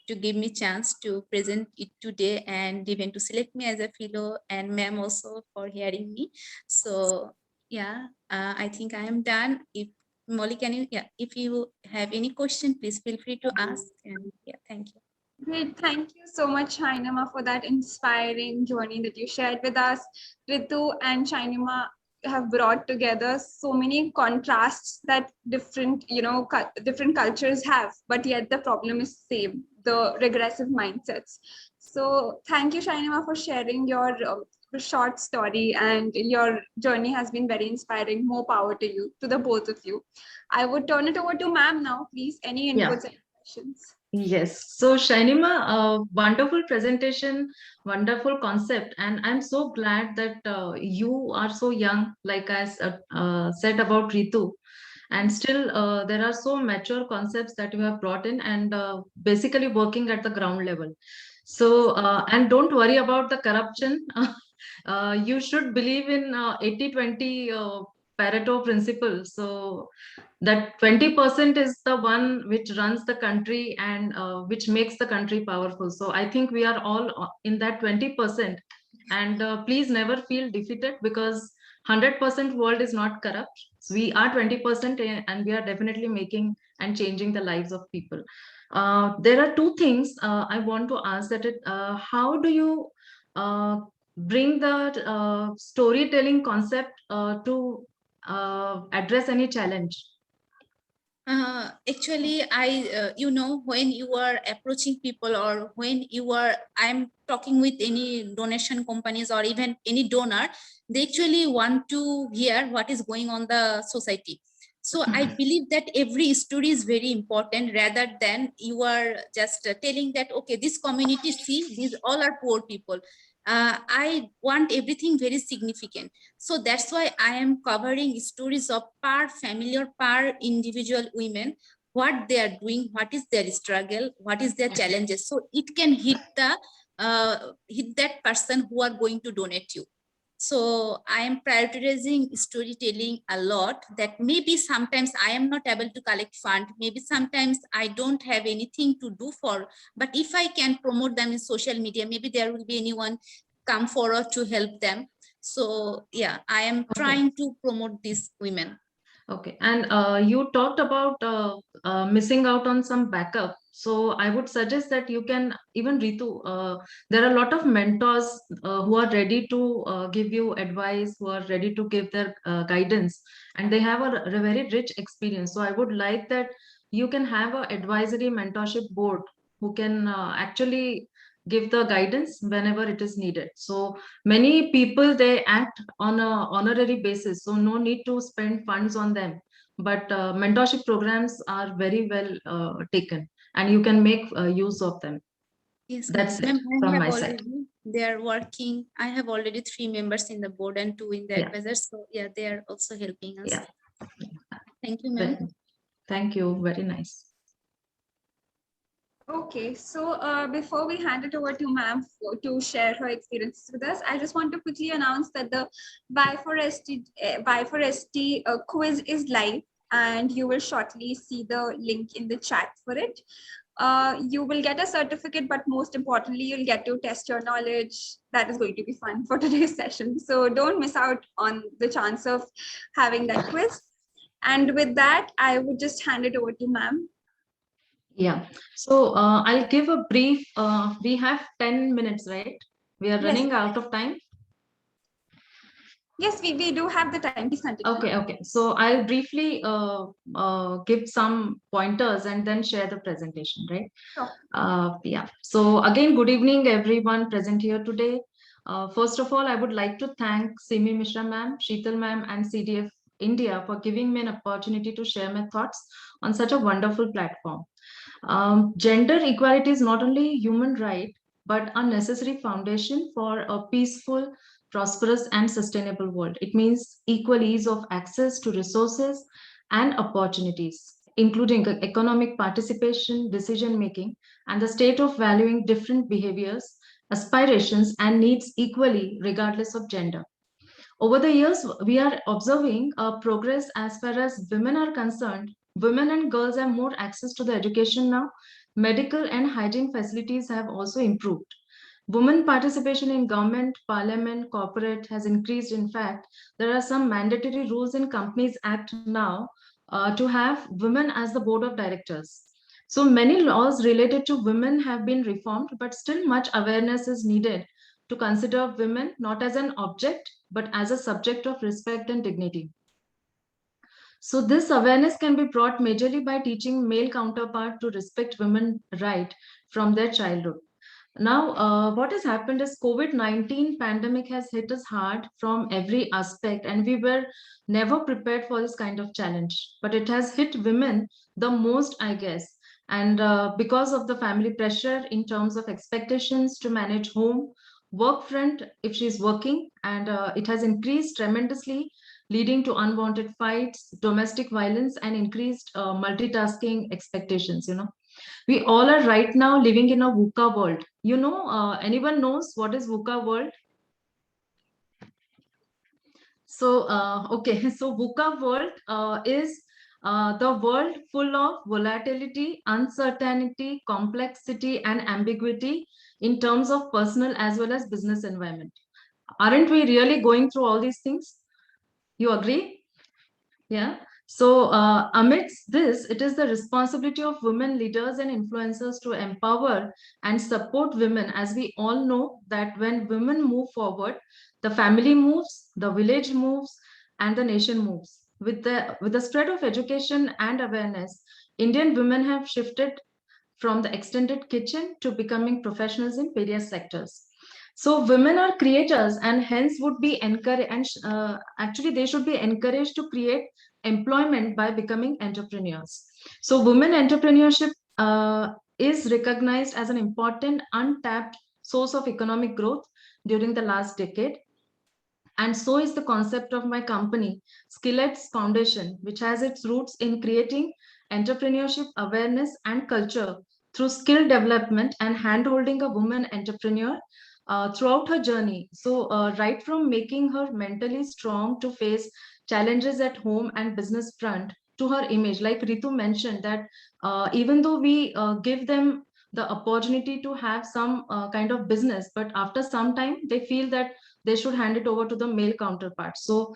to give me chance to present it today, and even to select me as a fellow, and ma'am also for hearing me. So yeah, I think I am done. If Molly, can you, yeah, if you have any question, please feel free to ask. And yeah, thank you. Great. Thank you so much, Shainama, for that inspiring journey that you shared with us. Ritu and Shainama have brought together so many contrasts that different cultures have, but yet the problem is same, the regressive mindsets. So thank you, Shainama, for sharing your short story, and your journey has been very inspiring. More power to you, to the both of you. I would turn it over to ma'am now, please. Any inputs and questions? Yes. So Shainima, wonderful presentation, wonderful concept. And I'm so glad that you are so young, like I said about Ritu. And still, there are so mature concepts that you have brought in, and basically working at the ground level. So, and don't worry about the corruption. You should believe in 80-20 Pareto principle. So that 20% is the one which runs the country and which makes the country powerful. So I think we are all in that 20%. And please never feel defeated, because 100% world is not corrupt. So we are 20%, and we are definitely making and changing the lives of people. There are two things I want to ask. How do you bring the storytelling concept to address any challenge? Actually, when you are approaching people, or when I'm talking with any donation companies or even any donor, they actually want to hear what is going on the society. So I believe that every story is very important, rather than you are just telling that, okay, this community, see, these all are poor people. I want everything very significant. So that's why I am covering stories of per family or per individual women, what they are doing, what is their struggle, what is their challenges. So it can hit that person who are going to donate you. So I am prioritizing storytelling a lot, that maybe sometimes I am not able to collect fund, maybe sometimes I don't have anything to do for, but if I can promote them in social media, maybe there will be anyone come forward to help them. So yeah, I am trying to promote these women. Okay, and you talked about missing out on some backup. So I would suggest that you can, even Ritu, there are a lot of mentors who are ready to give you advice, who are ready to give their guidance, and they have a very rich experience. So I would like that you can have an advisory mentorship board who can actually give the guidance whenever it is needed. So many people, they act on a honorary basis, so no need to spend funds on them, but mentorship programs are very well taken, and you can make use of them. Yes, That's it ma'am, from I my have side. already they are working. I have already 3 members in the board and 2 in the Yeah. advisors. So yeah, they are also helping us. Yeah. Thank you, ma'am. Thank you. Very nice. Okay, so before we hand it over to ma'am to share her experiences with us, I just want to quickly announce that the Y4ST quiz is live, and you will shortly see the link in the chat for it. You will get a certificate, but most importantly, you'll get to test your knowledge. That is going to be fun for today's session. So don't miss out on the chance of having that quiz. And with that, I would just hand it over to ma'am. Yeah. So I'll give a brief. We have 10 minutes, right? We are Yes. running out of time. Yes, we do have the time. Please continue. Okay. So I'll briefly give some pointers and then share the presentation, right? Sure. Yeah. So again, good evening, everyone present here today. First of all, I would like to thank Simi Mishra ma'am, Sheetal ma'am, and CDF India for giving me an opportunity to share my thoughts on such a wonderful platform. Gender equality is not only a human right, but a necessary foundation for a peaceful, prosperous, and sustainable world. It means equal ease of access to resources and opportunities, including economic participation, decision making, and the state of valuing different behaviors, aspirations, and needs equally, regardless of gender. Over the years, we are observing progress as far as women are concerned. Women and girls have more access to the education now. Medical and hygiene facilities have also improved. Women participation in government, parliament, corporate has increased. In fact, there are some mandatory rules in Companies Act now to have women as the board of directors. So many laws related to women have been reformed, but still much awareness is needed to consider women not as an object, but as a subject of respect and dignity. So this awareness can be brought majorly by teaching male counterpart to respect women's right from their childhood. Now, what has happened is COVID-19 pandemic has hit us hard from every aspect, and we were never prepared for this kind of challenge. But it has hit women the most, I guess. And because of the family pressure in terms of expectations to manage home, work front if she's working, and it has increased tremendously, leading to unwanted fights, domestic violence, and increased multitasking expectations. We all are right now living in a VUCA world. Anyone knows what is VUCA world? So, okay, so VUCA world is the world full of volatility, uncertainty, complexity, and ambiguity in terms of personal as well as business environment. Aren't we really going through all these things? You agree? Yeah. So amidst this, it is the responsibility of women leaders and influencers to empower and support women, as we all know that when women move forward, the family moves, the village moves, and the nation moves. With the spread of education and awareness, Indian women have shifted from the extended kitchen to becoming professionals in various sectors. So women are creators and hence would be encouraged, and actually they should be encouraged to create employment by becoming entrepreneurs. So women entrepreneurship is recognized as an important untapped source of economic growth during the last decade. And so is the concept of my company, Skillets Foundation, which has its roots in creating entrepreneurship awareness and culture through skill development and handholding a woman entrepreneur throughout her journey. So, right from making her mentally strong to face challenges at home and business front to her image, like Ritu mentioned, that even though we give them the opportunity to have some kind of business, but after some time they feel that they should hand it over to the male counterpart. So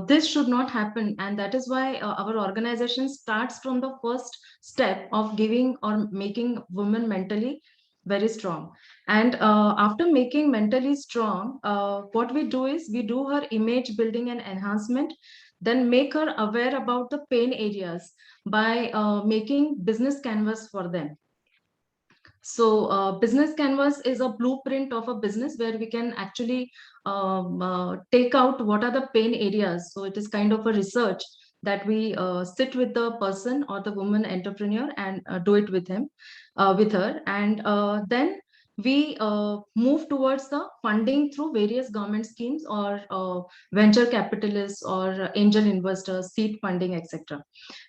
this should not happen, and that is why our organization starts from the first step of giving or making women mentally very strong. And after making mentally strong, what we do is we do her image building and enhancement, then make her aware about the pain areas by making business canvas for them. So business canvas is a blueprint of a business where we can actually take out what are the pain areas. So it is kind of a research that we sit with the person or the woman entrepreneur and do it with him, with her. And then we move towards the funding through various government schemes or venture capitalists or angel investors, seed funding, etc.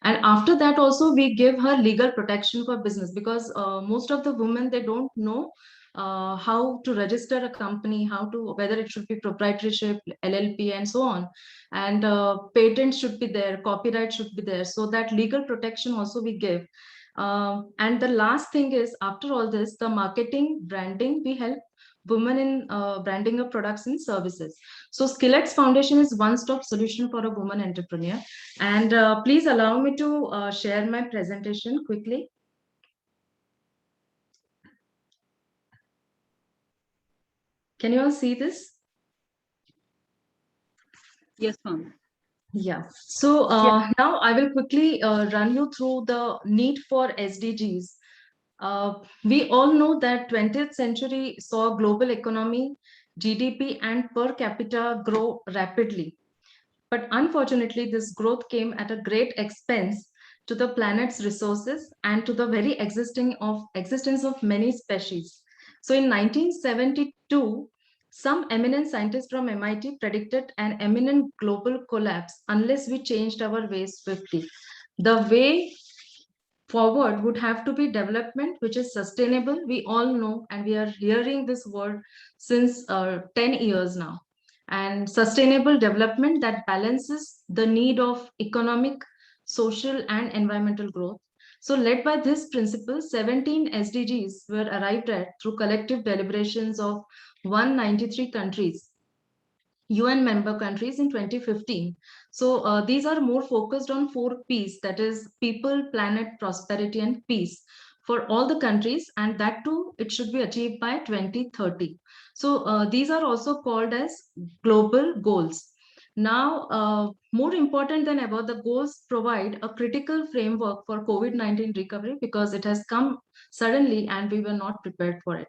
And after that also we give her legal protection for business, because most of the women, they don't know how to register a company, how to, whether it should be proprietorship, LLP, and so on. And patents should be there, copyright should be there. So that legal protection also we give. And the last thing is, after all this, the marketing, branding, we help women in branding of products and services. So Skillex Foundation is one-stop solution for a woman entrepreneur. And please allow me to share my presentation quickly. Can you all see this? Yes, ma'am. Yeah. So now I will quickly run you through the need for SDGs. We all know that 20th century saw global economy, GDP, and per capita grow rapidly. But unfortunately, this growth came at a great expense to the planet's resources and to the very existence of many species. So in 1972, some eminent scientists from MIT predicted an imminent global collapse unless we changed our ways swiftly. The way forward would have to be development which is sustainable. We all know, and we are hearing this word since 10 years now. And sustainable development that balances the need of economic, social, and environmental growth. So, led by this principle, 17 SDGs were arrived at through collective deliberations of 193 countries, UN member countries, in 2015. So these are more focused on 4 Ps, that is people, planet, prosperity, and peace for all the countries, and that too, it should be achieved by 2030. So these are also called as global goals. Now, more important than ever, the goals provide a critical framework for COVID-19 recovery, because it has come suddenly and we were not prepared for it.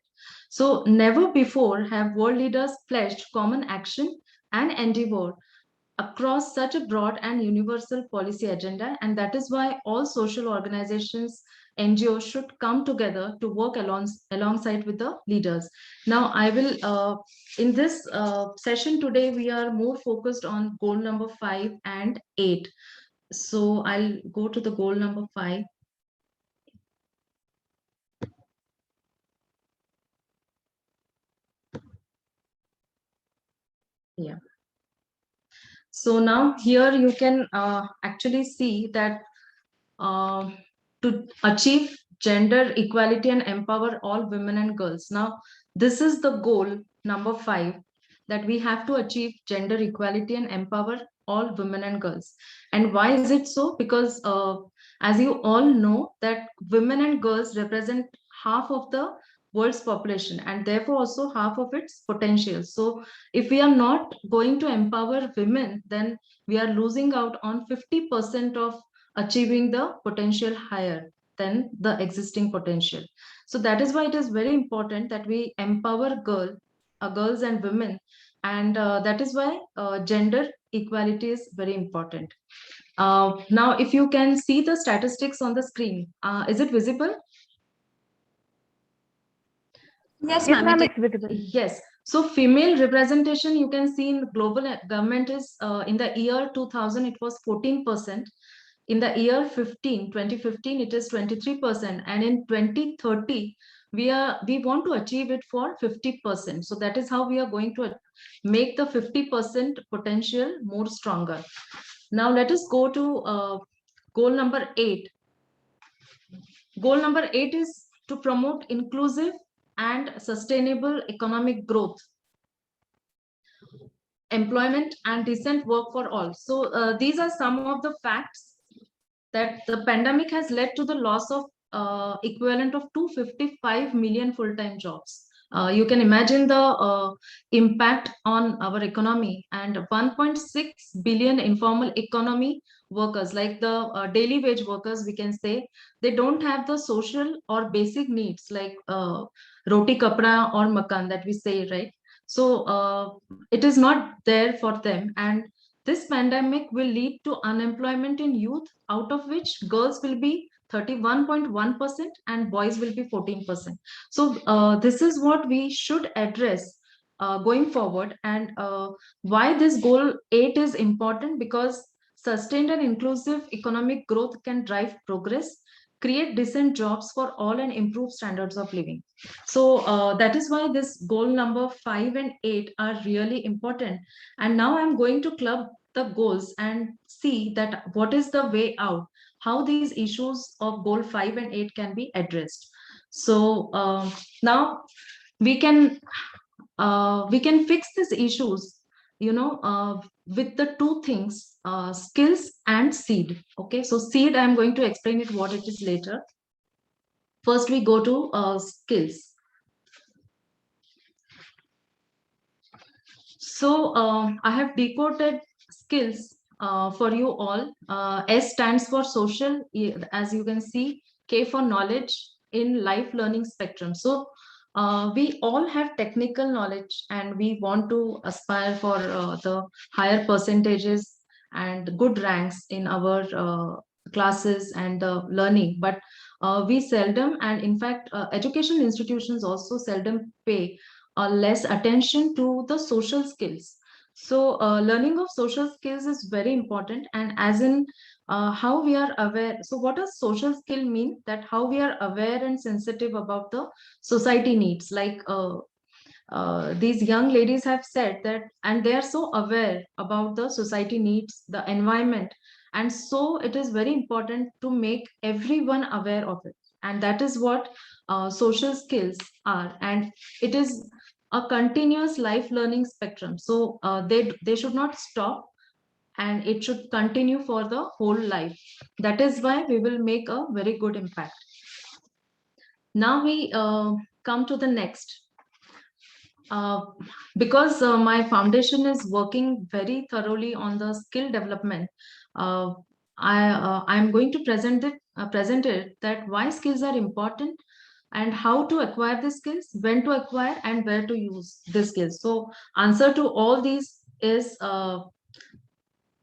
So never before have world leaders pledged common action and endeavor across such a broad and universal policy agenda. And that is why all social organizations, NGOs should come together to work alongside with the leaders. Now, I will, in this session today, we are more focused on goal number 5 and 8. So I'll go to the goal number 5. Yeah. So now here you can actually see that to achieve gender equality and empower all women and girls. Now, this is the goal number 5, that we have to achieve gender equality and empower all women and girls. And why is it so? Because as you all know, that women and girls represent half of the world's population and therefore also half of its potential. So if we are not going to empower women, then we are losing out on 50% of achieving the potential higher than the existing potential. So that is why it is very important that we empower girls and women, and that is why gender equality is very important. Now, if you can see the statistics on the screen, is it visible? Yes, Yes, ma'am. ma'am, it it's visible. Yes. So female representation, you can see in global government is in the year 2000, it was 14%. In the year 2015, it is 23%. And in 2030, we want to achieve it for 50%. So that is how we are going to make the 50% potential more stronger. Now let us go to goal number 8. Goal number 8 is to promote inclusive and sustainable economic growth, employment, and decent work for all. So these are some of the facts that the pandemic has led to the loss of equivalent of 255 million full-time jobs. You can imagine the impact on our economy, and 1.6 billion informal economy workers, like the daily wage workers, we can say, they don't have the social or basic needs like roti kapda or makan that we say, right? So it is not there for them, and this pandemic will lead to unemployment in youth, out of which girls will be 31.1% and boys will be 14%. So this is what we should address going forward. And why this goal 8 is important, because sustained and inclusive economic growth can drive progress, create decent jobs for all, and improve standards of living. So that is why this goal number 5 and 8 are really important. And now I'm going to club the goals and see that what is the way out, how these issues of goal 5 and 8 can be addressed. So now we can fix these issues, with the two things, skills and seed. Okay, so seed, I'm going to explain it what it is later. First we go to skills. So I have decoded skills for you all. S stands for social, as you can see. K for knowledge in life learning spectrum. So we all have technical knowledge and we want to aspire for the higher percentages and good ranks in our classes and learning. But we seldom, and in fact, education institutions also seldom pay less attention to the social skills. So learning of social skills is very important, and as in how we are aware. So what does social skill mean? That how we are aware and sensitive about the society needs. Like these young ladies have said that, and they are so aware about the society needs, the environment, and so it is very important to make everyone aware of it. And that is what social skills are, and it is a continuous life learning spectrum. So they should not stop, and it should continue for the whole life. That is why we will make a very good impact. Now we come to the next. Because my foundation is working very thoroughly on the skill development, I'm going to present it that why skills are important and how to acquire the skills, when to acquire, and where to use the skills. So answer to all these is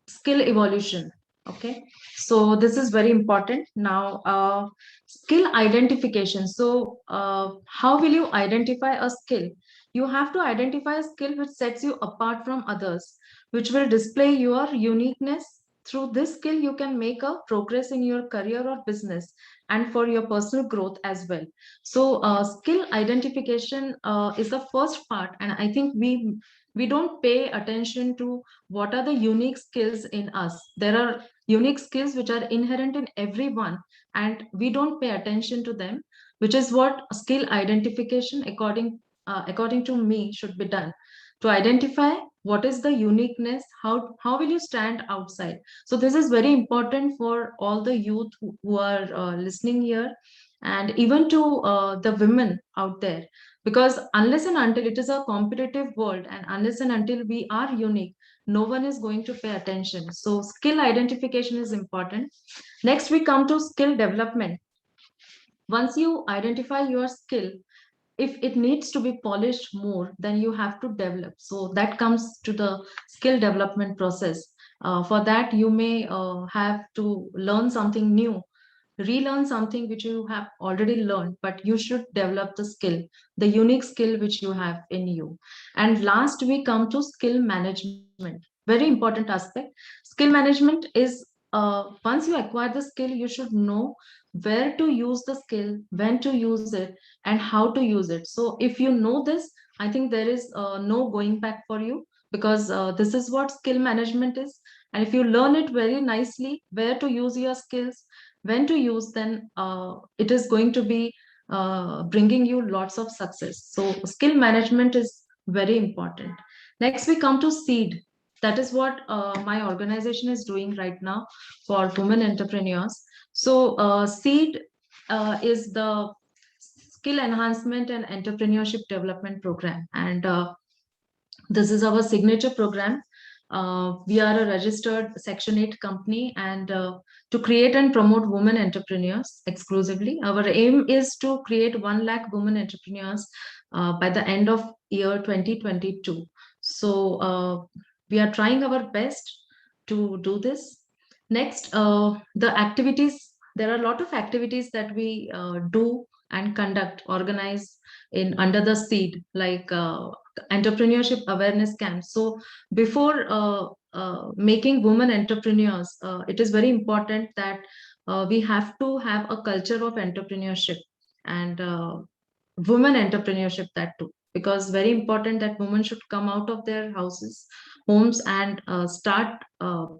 skill evolution. Okay, so this is very important. Now skill identification. So how will you identify a skill? You have to identify a skill which sets you apart from others, which will display your uniqueness. Through this skill you can make a progress in your career or business, and for your personal growth as well. So skill identification is the first part, and I think we don't pay attention to what are the unique skills in us. There are unique skills which are inherent in everyone, and we don't pay attention to them, which is what skill identification, according to me, should be done. To identify what is the uniqueness, how will you stand outside. So this is very important for all the youth who are listening here, and even to the women out there, because unless and until it is a competitive world, and unless and until we are unique, no one is going to pay attention. So skill identification is important. Next we come to skill development. Once you identify your skill, if it needs to be polished more, then you have to develop. So that comes to the skill development process. For that you may have to learn something new, relearn something which you have already learned, but you should develop the skill, the unique skill which you have in you. And last we come to skill management, very important aspect. Skill management is, once you acquire the skill, you should know where to use the skill, when to use it, and how to use it. So if you know this, I think there is no going back for you, because this is what skill management is. And if you learn it very nicely, where to use your skills, when to use, then it is going to be bringing you lots of success. So skill management is very important. Next we come to seed. That is what my organization is doing right now for women entrepreneurs. So seed is the skill enhancement and entrepreneurship development program, and this is our signature program. We are a registered Section 8 company, and to create and promote women entrepreneurs exclusively. Our aim is to create 1 lakh women entrepreneurs by the end of year 2022. So we are trying our best to do this. Next, the activities there are a lot of activities that we do and conduct, organize in under the seed, like entrepreneurship awareness camps. So before making women entrepreneurs, it is very important that we have to have a culture of entrepreneurship and women entrepreneurship, that too, because very important that women should come out of their homes and start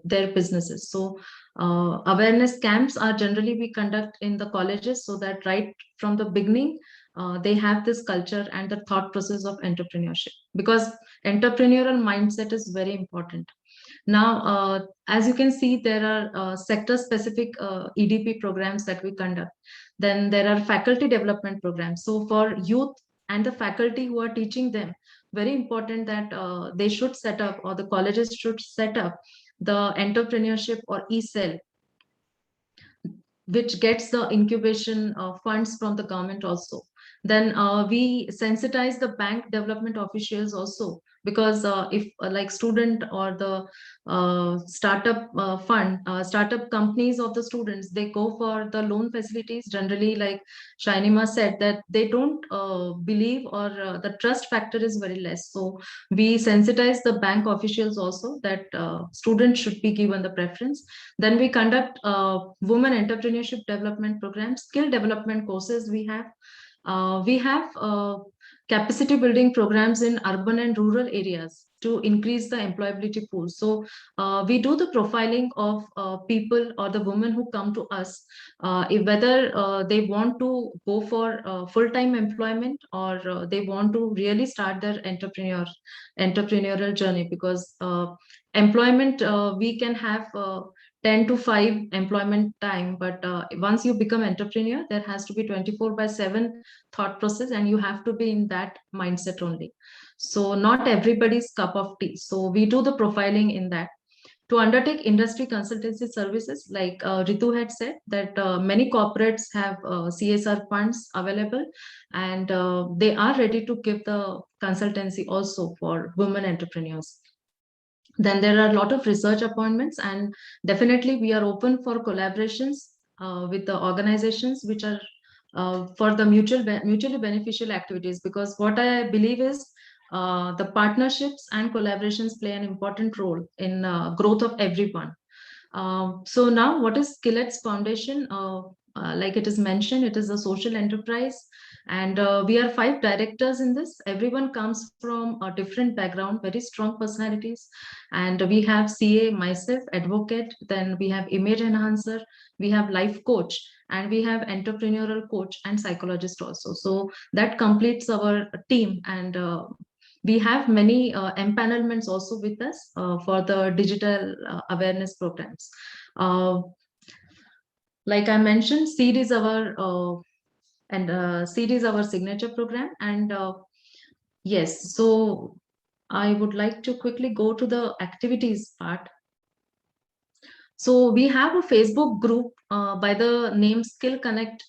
their businesses. So awareness camps are generally we conduct in the colleges, so that right from the beginning they have this culture and the thought process of entrepreneurship, because entrepreneurial mindset is very important. Now, as you can see, there are sector-specific EDP programs that we conduct. Then there are faculty development programs. So for youth and the faculty who are teaching them, very important that they should set up, or the colleges should set up, the entrepreneurship or e-cell, which gets the incubation funds from the government also. Then we sensitize the bank development officials also, because if like student or the startup companies of the students, they go for the loan facilities, generally like Shinima said, that they don't believe, or the trust factor is very less. So we sensitize the bank officials also that students should be given the preference. Then we conduct women entrepreneurship development programs, skill development courses we have capacity building programs in urban and rural areas to increase the employability pool. So we do the profiling of people or the women who come to us, whether they want to go for full-time employment, or they want to really start their entrepreneurial journey, because employment we can have 10 to 5 employment time, but once you become entrepreneur, there has to be 24/7 thought process, and you have to be in that mindset only. So not everybody's cup of tea. So we do the profiling in that. To undertake industry consultancy services, like Ritu had said, that many corporates have CSR funds available, and they are ready to give the consultancy also for women entrepreneurs. Then there are a lot of research appointments, and definitely we are open for collaborations with the organizations which are for the mutually beneficial activities, because what I believe is the partnerships and collaborations play an important role in growth of everyone. So now, what is Skillets Foundation? Like it is mentioned, it is a social enterprise, and we are 5 directors in this. Everyone comes from a different background, very strong personalities, and we have CA, myself, advocate, then we have image enhancer, we have life coach, and we have entrepreneurial coach and psychologist also. So that completes our team, and we have many empanelments also with us for the digital awareness programs. Like I mentioned, SEED is our SEED is our signature program, and yes, so I would like to quickly go to the activities part. So we have a Facebook group by the name Skill Connect,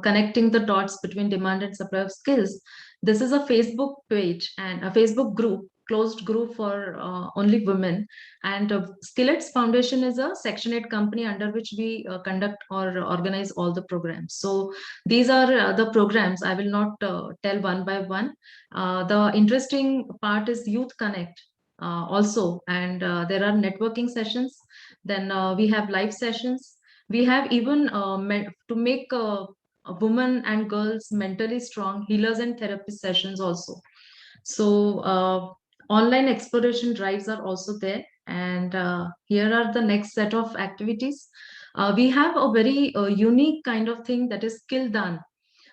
connecting the dots between demand and supply of skills. This is a Facebook page and a Facebook group, closed group for only women. And Skillets Foundation is a Section 8 company under which we conduct or organize all the programs. So these are the programs. I will not tell one by one. The interesting part is Youth Connect also, and there are networking sessions. Then we have live sessions. We have even to make women and girls mentally strong, healers and therapy sessions also. So online exploration drives are also there. And here are the next set of activities. We have a very unique kind of thing, that is Skill Done.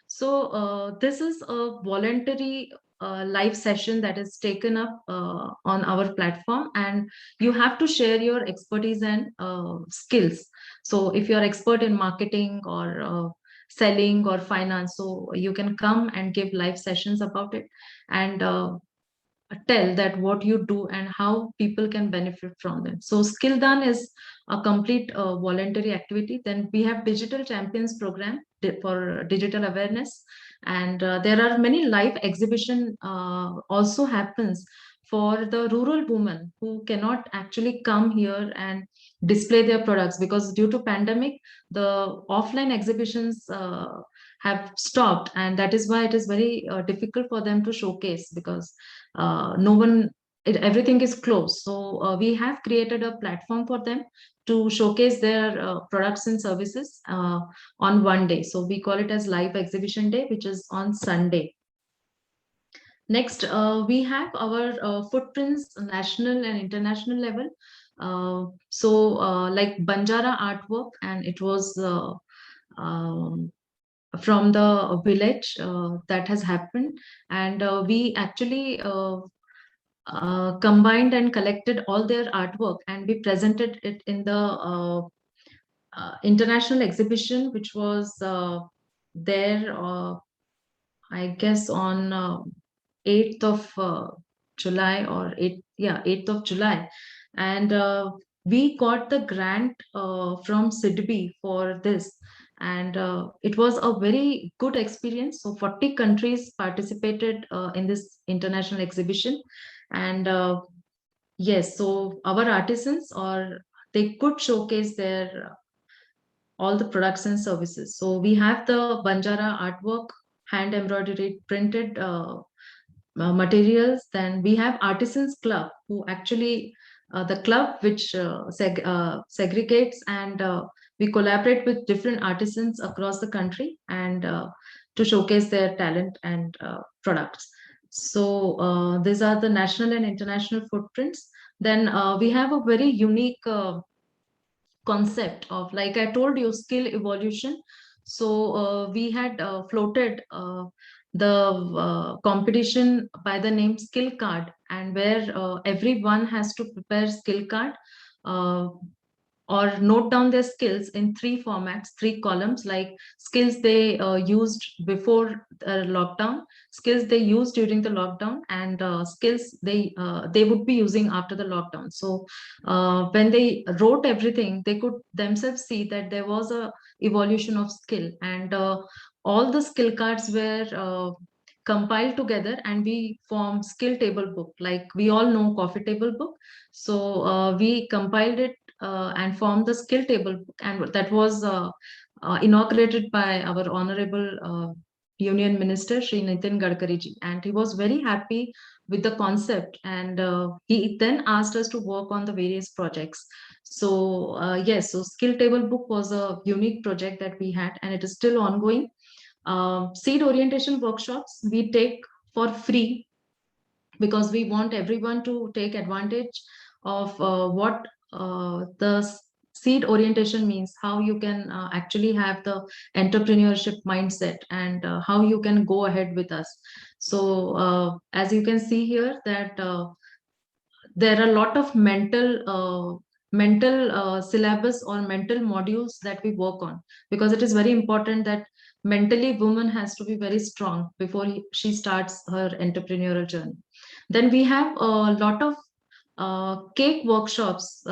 So this is a voluntary live session that is taken up on our platform, and you have to share your expertise and skills. So if you're expert in marketing or selling or finance, so you can come and give live sessions about it, and tell that what you do and how people can benefit from them. So Skill Done is a complete voluntary activity. Then we have Digital Champions program for digital awareness, and there are many live exhibition also happens for the rural women who cannot actually come here and display their products, because due to pandemic, the offline exhibitions have stopped, and that is why it is very difficult for them to showcase, because no one, everything is closed. So we have created a platform for them to showcase their products and services on one day. So we call it as Live Exhibition Day, which is on Sunday. Next, we have our footprints, national and international level. Like Banjara artwork, and it was from the village that has happened, and we actually combined and collected all their artwork, and we presented it in the international exhibition, which was there, I guess, on 8th of July, or 8th of July. And we got the grant from SIDBI for this. And it was a very good experience. So 40 countries participated in this international exhibition. And yes, so our artisans, or they could showcase their all the products and services. So we have the Banjara artwork, hand embroidered, printed materials. Then we have Artisans Club, who actually the club which segregates, and we collaborate with different artisans across the country, and to showcase their talent and products. So these are the national and international footprints. Then we have a very unique concept of, like I told you, skill evolution. So we had floated the competition by the name Skill Card, and where everyone has to prepare skill card uh, or note down their skills in 3 formats, 3 columns, like skills they used before the lockdown, skills they used during the lockdown, and skills they would be using after the lockdown. So when they wrote everything, they could themselves see that there was a evolution of skill, and all the skill cards were compiled together, and we formed skill table book, like we all know coffee table book. So we compiled it and formed the skill table book, and that was inaugurated by our honorable Union Minister Shri Nitin Gadkari ji, and he was very happy with the concept, and he then asked us to work on the various projects. So yes, so skill table book was a unique project that we had, and it is still ongoing. Seed orientation workshops we take for free, because we want everyone to take advantage of what the seed orientation means, how you can actually have the entrepreneurship mindset, and how you can go ahead with us. So as you can see here, that there are a lot of mental syllabus or mental modules that we work on, because it is very important that mentally woman has to be very strong before she starts her entrepreneurial journey. Then we have a lot of cake workshops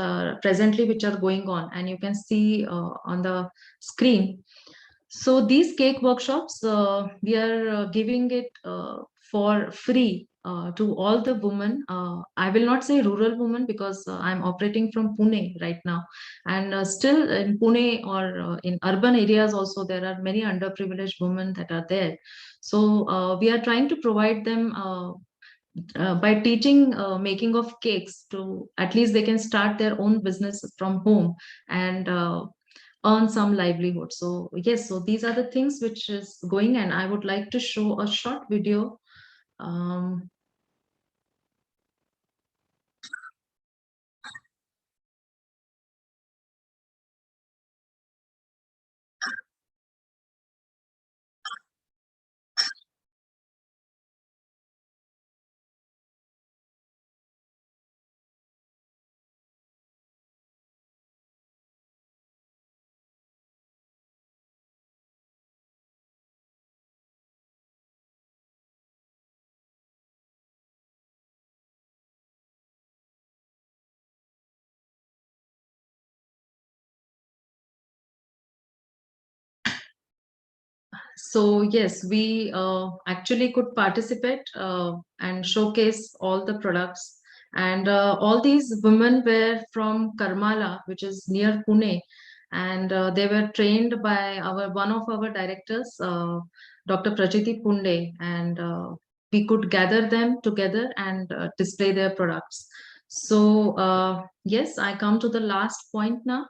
presently which are going on, and you can see on the screen. So these cake workshops, we are giving it for free to all the women. I will not say rural women, because I'm operating from Pune right now. And still in Pune, or in urban areas also, there are many underprivileged women that are there. So we are trying to provide them by teaching making of cakes, to at least they can start their own business from home, and earn some livelihood. So yes, so these are the things which is going, and I would like to show a short video. um, So yes, we actually could participate and showcase all the products. And all these women were from Karmala, which is near Pune, and they were trained by one of our directors, Dr. Prachiti Punde, and we could gather them together and display their products. So yes, I come to the last point now.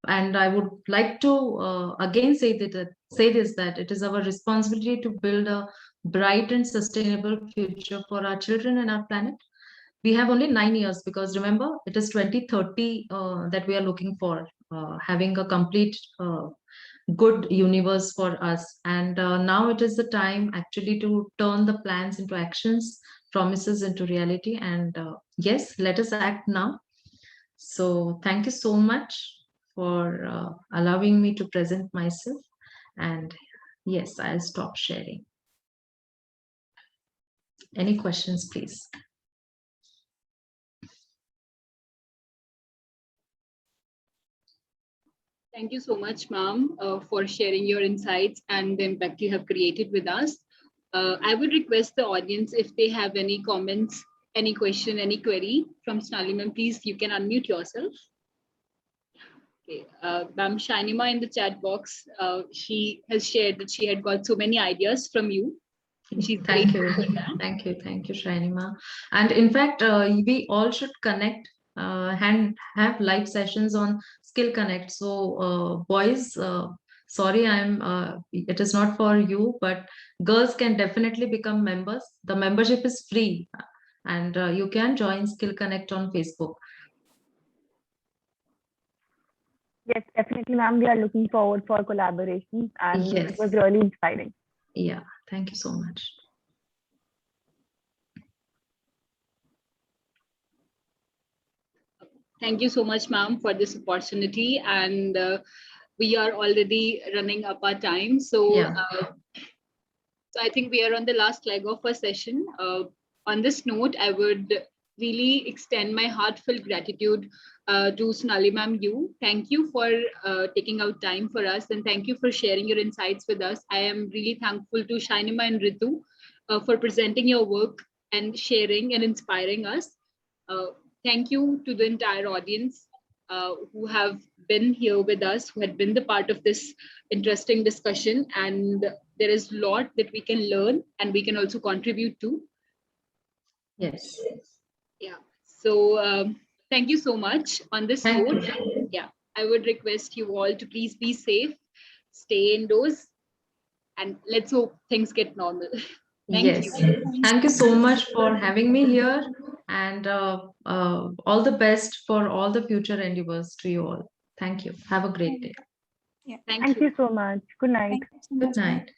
And I would like to again say this, that it is our responsibility to build a bright and sustainable future for our children and our planet. We have only 9 years, because remember, it is 2030 that we are looking for, having a complete good universe for us. And now it is the time actually to turn the plans into actions, promises into reality. And yes, let us act now. So thank you so much for allowing me to present myself. And yes, I'll stop sharing. Any questions, please? Thank you so much, ma'am, for sharing your insights and the impact you have created with us. I would request the audience, if they have any comments, any question, any query from Sonali ma'am, please, you can unmute yourself. Okay, ma'am Shinima in the chat box, she has shared that she had got so many ideas from you. Thank you, Shinima. And in fact, we all should connect and have live sessions on Skill Connect. So boys, sorry, it is not for you, but girls can definitely become members. The membership is free, and you can join Skill Connect on Facebook. Yes, definitely, ma'am. We are looking forward for collaboration, and Yes. it was really inspiring. Yeah, thank you so much. Thank you so much, ma'am, for this opportunity. And we are already running up our time. So, Yeah. so I think we are on the last leg of our session. On this note, I would really extend my heartfelt gratitude to Sonali ma'am. Thank you for taking out time for us, and thank you for sharing your insights with us. I am really thankful to Shinima and Ritu for presenting your work and sharing and inspiring us. Thank you to the entire audience who have been here with us, who had been the part of this interesting discussion. And there is a lot that we can learn and we can also contribute to. Yes. Yeah. So thank you so much. On this note, yeah, I would request you all to please be safe, stay indoors, and let's hope things get normal. Thank you. Thank you so much for having me here, and all the best for all the future endeavors to you all. Thank you. Have a great day. Thank Thank you so much. Good night. Thank you so much, Good ma'am. night.